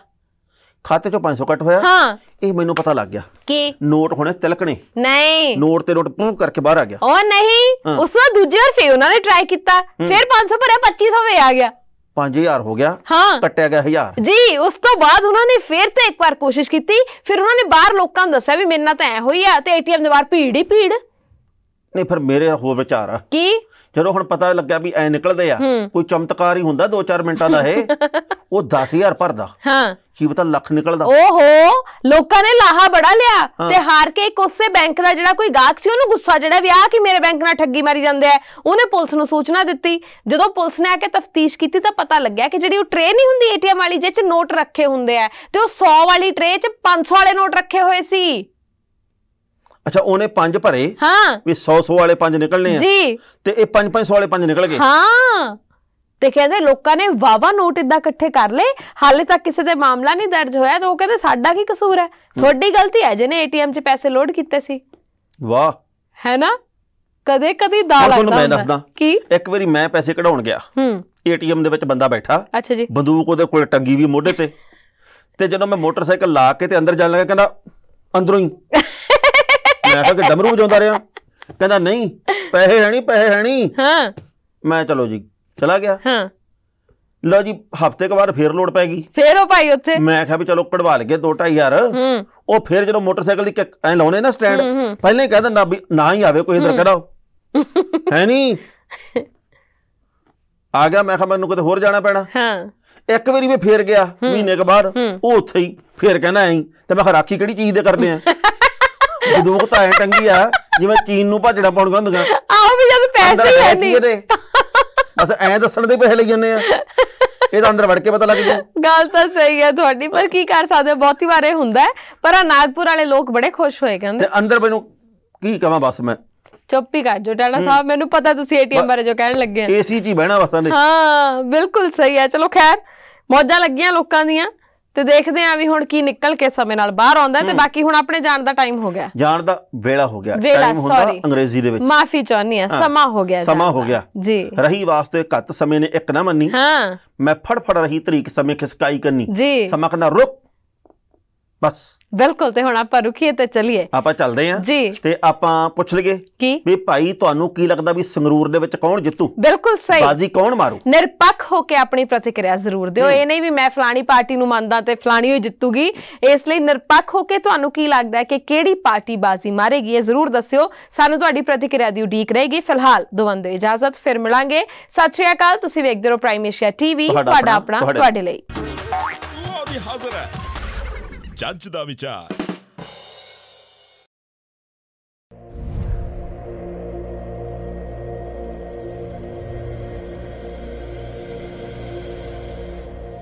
ਖਾਤੇ 'ਚੋਂ 500 ਕੱਟ ਹੋਇਆ। ਹਾਂ, ਇਹ ਮੈਨੂੰ ਪਤਾ ਲੱਗ ਗਿਆ। ਕੀ? ਨੋਟ ਹੋਣੇ ਤਿਲਕਣੇ। ਨਹੀਂ, ਨੋਟ ਤੇ ਨੋਟ ਪੂੰਹ ਕਰਕੇ ਬਾਹਰ ਆ ਗਿਆ। ਉਹ ਨਹੀਂ, ਉਸ ਤੋਂ ਦੂਜੀ ਵਾਰ ਫੇਰ ਉਹਨਾਂ ਨੇ ਟਰਾਈ ਕੀਤਾ, ਫਿਰ 500 ਭਰਿਆ, 2500 ਵੇ ਆ ਗਿਆ। 5000 ਹੋ ਗਿਆ। ਹਾਂ, ਕੱਟਿਆ ਗਿਆ 1000 ਜੀ। ਉਸ ਤੋਂ ਬਾਅਦ ਉਹਨਾਂ ਨੇ ਫੇਰ ਤੇ ਇੱਕ ਵਾਰ ਕੋਸ਼ਿਸ਼ ਕੀਤੀ। ਫਿਰ ਉਹਨਾਂ ਨੇ ਬਾਹਰ ਲੋਕਾਂ ਨੂੰ ਦੱਸਿਆ ਵੀ ਮੇਰੇ ਨਾਲ ਤਾਂ ਐ ਹੋਈ ਆ, ਤੇ ATM ਦੇ ਬਾਹਰ ਭੀੜ ਹੀ ਭੀੜ। ਨਹੀਂ, ਫਿਰ ਮੇਰੇ ਹੋਰ ਵਿਚਾਰ ਆ। ਕੀ? ਜਦੋਂ ਹੁਣ ਪਤਾ ਲੱਗਿਆ ਵੀ ਐ ਨਿਕਲਦੇ ਆ, ਕੋਈ ਚਮਤਕਾਰ ਹੀ ਹੁੰਦਾ 2-4 ਮਿੰਟਾਂ ਦਾ ਇਹ। ਉਹ 10,000 ਭਰਦਾ, ਹਾਂ, ਕੀ ਪਤਾ ਲੱਖ ਨਿਕਲਦਾ। ਓਹੋ, ਲੋਕਾਂ ਨੇ ਲਾਹਾ ਬੜਾ ਲਿਆ ਤੇ ਹਾਰ ਕੇ ਇੱਕ ਉਸੇ ਬੈਂਕ ਦਾ ਜਿਹੜਾ ਕੋਈ ਗਾਹਕ ਸੀ, ਉਹਨੂੰ ਗੁੱਸਾ ਜਿਹੜਾ ਵੀ ਆ ਕਿ ਮੇਰੇ ਬੈਂਕ ਨਾਲ ਠੱਗੀ ਮਾਰੀ ਜਾਂਦੇ ਆ, ਉਹਨੇ ਪੁਲਿਸ ਨੂੰ ਸੂਚਨਾ ਦਿੱਤੀ। ਜਦੋਂ ਪੁਲਿਸ ਨੇ ਆ ਕੇ ਤਫਤੀਸ਼ ਕੀਤੀ ਤਾਂ ਪਤਾ ਲੱਗਿਆ ਕਿ ਜਿਹੜੀ ਉਹ ਟਰੇ ਨਹੀਂ ਹੁੰਦੀ ATM ਵਾਲੀ, ਜਿਹ 'ਚ ਨੋਟ ਰੱਖੇ ਹੁੰਦੇ ਆ, ਤੇ ਉਹ 100 ਵਾਲੀ ਟਰੇ 'ਚ 500 ਵਾਲੇ ਨੋਟ ਰੱਖੇ ਹੋਏ ਸੀ। ਅੱਛਾ, ਉਹਨੇ 5 ਭਰੇ, ਹਾਂ, ਵੀ 100 ਵਾਲੇ 5 ਨਿਕਲਣੇ ਆ ਜੀ, ਤੇ ਇਹ 500 ਵਾਲੇ 5 ਨਿਕਲ ਗਏ। ਹਾਂ, ਤੇ ਕਹਿੰਦੇ ਲੋਕਾਂ ਨੇ ਵਾਵਾ ਨੋਟ ਇਦਾਂ ਇਕੱਠੇ ਕਰ ਲਏ। ਹਾਲੇ ਤੱਕ ਕਿਸੇ ਤੇ ਮਾਮਲਾ ਨਹੀਂ ਦਰਜ ਹੋਇਆ। ਤੇ ਉਹ ਕਹਿੰਦੇ ਸਾਡਾ ਕੀ ਕਸੂਰ ਹੈ, ਤੁਹਾਡੀ ਗਲਤੀ ਹੈ ਜਿਹਨੇ ATM 'ਚ ਪੈਸੇ ਲੋਡ ਕੀਤੇ ਸੀ। ਵਾਹ, ਹੈ ਨਾ। ਕਦੇ ਕਦੇ ਦਾ ਲੱਗਦਾ ਮੈਂ ਦੱਸਦਾ। ਕੀ? ਇੱਕ ਵਾਰੀ ਮੈਂ ਪੈਸੇ ਕਢਾਉਣ ਗਿਆ, ATM ਦੇ ਵਿੱਚ ਬੰਦਾ ਬੈਠਾ, ਅੱਛਾ ਜੀ, ਬੰਦੂਕ ਉਹਦੇ ਕੋਲ ਟੰਗੀ ਵੀ ਮੋਢੇ ਤੇ। ਤੇ ਜਦੋਂ ਮੈਂ ਮੋਟਰਸਾਈਕਲ ਲਾ ਕੇ ਤੇ ਅੰਦਰ ਜਾਣ ਲੱਗਾ, ਕਹਿੰਦਾ ਅੰਦਰੋਂ ਹੀ। ਮੈਂ ਕਿਹਾ ਕਿ ਡਮਰੂ ਵਜਾਉਂਦਾ ਰਿਹਾ। ਕਹਿੰਦਾ ਨਹੀਂ, ਪੈਸੇ ਹੈ ਨਹੀਂ, ਪੈਸੇ ਹੈ ਨਹੀਂ। ਹਾਂ, ਮੈਂ ਚਲੋ ਜੀ ਚਲਾ ਗਿਆ। ਹਾਂ, ਲਓ ਜੀ, ਹਫ਼ਤੇ ਕੁ ਬਾਅਦ ਫੇਰ ਲੋੜ ਪੈ ਗਈ। ਫੇਰ ਉਹ ਭਾਈ ਉੱਥੇ, ਮੈਂ ਕਿਹਾ ਵੀ ਚਲੋ ਕਢਵਾ ਲਈਏ 2-2.5 ਉਹ ਫੇਰ ਜਦੋਂ ਮੋਟਰਸਾਈਕਲ ਦੀ ਐ ਲਾਉਣੇ ਨਾ ਸਟੈਂਡ, ਪਹਿਲਾਂ ਹੀ ਕਹਿ ਦਿੰਦਾ ਵੀ ਨਾ ਹੀ ਆਵੇ ਕੋਈ, ਇੱਧਰ ਕਢਾਓ। ਹੈ ਨਹੀਂ, ਆ ਗਿਆ। ਮੈਂ ਕਿਹਾ ਮੈਨੂੰ ਕਿਤੇ ਹੋਰ ਜਾਣਾ ਪੈਣਾ। ਹਾਂ, ਇੱਕ ਵਾਰੀ ਮੈਂ ਫੇਰ ਗਿਆ ਮਹੀਨੇ ਕੁ ਬਾਅਦ, ਉਹ ਉੱਥੇ ਹੀ ਫੇਰ ਕਹਿੰਦਾ ਐਂ। ਤੇ ਮੈਂ ਕਿਹਾ ਰਾਖੀ ਕਿਹੜੀ ਚੀਜ਼ ਦੇ ਕਰਦੇ ਆ? ਬੰਦੂਕ ਤਾਂ ਐ ਟੰਗੀ ਆ ਜਿਵੇਂ ਚੀਨ ਨੂੰ ਭਾਜੜਾ ਪਾਉਣੀਆਂ ਹੁੰਦੀਆਂ। ਆਹ ਵੀ ਜਦ ਪੈਸੇ ਹੈ ਨਹੀਂ, ਬਸ ਐਂ ਦੱਸਣ ਦੇ ਪੈਸੇ ਲਈ ਜਾਂਦੇ ਆ। ਇਹ ਤਾਂ ਅੰਦਰ ਵੜ ਕੇ ਪਤਾ ਲੱਗ ਜਾਊ। ਗੱਲ ਤਾਂ ਸਹੀ ਹੈ ਤੁਹਾਡੀ, ਪਰ ਕੀ ਕਰ ਸਕਦੇ, ਬਹੁਤੀ ਵਾਰ ਇਹ ਹੁੰਦਾ। ਪਰ ਆ ਨਾਗਪੁਰ ਵਾਲੇ ਲੋਕ ਬੜੇ ਖੁਸ਼ ਹੋਏ, ਕਹਿੰਦੇ ਤੇ ਅੰਦਰ ਮੈਨੂੰ ਕੀ ਕਵਾਂ, ਬਸ ਮੈਂ ਚੁੱਪ ਹੀ ਕਰ ਜੋ ਟਾਣਾ ਸਾਹਿਬ, ਮੈਨੂੰ ਪਤਾ ਤੁਸੀਂ ਏਟੀਐਮ ਬਾਰੇ ਜੋ ਕਹਿਣ ਲੱਗੇ ਆ। ਏਸੀ 'ਚ ਹੀ ਬਹਿਣਾ ਬਸ ਨੇ। ਹਾਂ ਬਿਲਕੁਲ ਸਹੀ ਹੈ। ਚਲੋ ਖੈਰ ਮੌਜਾਂ ਲੱਗੀਆਂ ਲੋਕਾਂ ਦੀਆਂ, ਤੇ ਦੇਖਦੇ ਆਂ ਵੀ ਹੁਣ ਕੀ ਨਿਕਲ ਕੇ ਸਮੇਂ ਨਾਲ ਬਾਹਰ ਆਉਂਦਾ। ਤੇ ਬਾਕੀ ਹੁਣ ਆਪਣੇ ਜਾਣ ਦਾ ਟਾਈਮ ਹੋ ਗਿਆ, ਜਾਣ ਦਾ ਵੇਲਾ ਹੋ ਗਿਆ। ਟਾਈਮ ਹੁੰਦਾ ਅੰਗਰੇਜ਼ੀ ਦੇ ਵਿੱਚ, ਮਾਫੀ ਚਾਹੁੰਦੀ ਆ, ਸਮਾਂ ਹੋ ਗਿਆ, ਸਮਾਂ ਹੋ ਗਿਆ ਜੀ। ਰਹੀ ਵਾਸਤੇ ਘੱਟ ਸਮੇਂ ਨੇ ਇੱਕ ਨਾ ਮੰਨੀ, ਹਾਂ ਮੈਂ ਫੜ ਰਹੀ ਤਰੀਕ ਸਮੇਂ ਖਿਸਕਾਈ ਕਰਨੀ ਜੀ। ਸਮਾਂ ਕਹਿੰਦਾ ਰੁਕ ਬਸ। ਬਿਲਕੁਲ। ਤੇ ਹੁਣ ਆਪਾਂ ਰੁਕੀਏ ਤੇ ਚੱਲੀਏ, ਆਪਾਂ ਚੱਲਦੇ ਆਂ ਜੀ। ਤੇ ਆਪਾਂ ਪੁੱਛ ਲਈਏ ਕੀ ਵੀ ਭਾਈ ਤੁਹਾਨੂੰ ਕੀ ਲੱਗਦਾ ਵੀ ਸੰਗਰੂਰ ਦੇ ਵਿੱਚ ਕੌਣ ਜਿੱਤੂ? ਬਿਲਕੁਲ ਸਹੀ, ਬਾਜੀ ਕੌਣ ਮਾਰੂ? ਨਿਰਪੱਖ ਹੋ ਕੇ ਆਪਣੀ ਪ੍ਰਤੀਕਿਰਿਆ ਜ਼ਰੂਰ ਦਿਓ। ਇਹ ਨਹੀਂ ਵੀ ਮੈਂ ਫਲਾਣੀ ਪਾਰਟੀ ਨੂੰ ਮੰਨਦਾ ਤੇ ਫਲਾਣੀ ਹੀ ਜਿੱਤੂਗੀ। ਇਸ ਲਈ ਨਿਰਪੱਖ ਹੋ ਕੇ ਤੁਹਾਨੂੰ ਕੀ ਲੱਗਦਾ ਹੈ ਕਿ ਕਿਹੜੀ ਪਾਰਟੀ ਬਾਜੀ ਮਾਰੇਗੀ, ਇਹ ਜ਼ਰੂਰ ਦੱਸਿਓ। ਸਾਨੂੰ ਤੁਹਾਡੀ ਪ੍ਰਤੀਕਿਰਿਆ ਦੀ ਉਡੀਕ ਰਹੇਗੀ। ਫਿਲਹਾਲ ਦੋਵਾਂ ਨੂੰ ਇਜਾਜ਼ਤ, ਫਿਰ ਮਿਲਾਂਗੇ। ਸਤਿ ਸ਼੍ਰੀ ਅਕਾਲ। ਤੁਸੀਂ ਵੇਖਦੇ ਰਹੋ ਪ੍ਰਾਈਮ ਏਸ਼ੀਆ ਟੀਵੀ, ਤੁਹਾਡਾ ਆਪਣਾ ਤੁਹਾਡੇ ਲਈ। ਹਾਜ਼ਰ ਹੈ ਜੱਜ ਦਾ ਵਿਚਾਰ।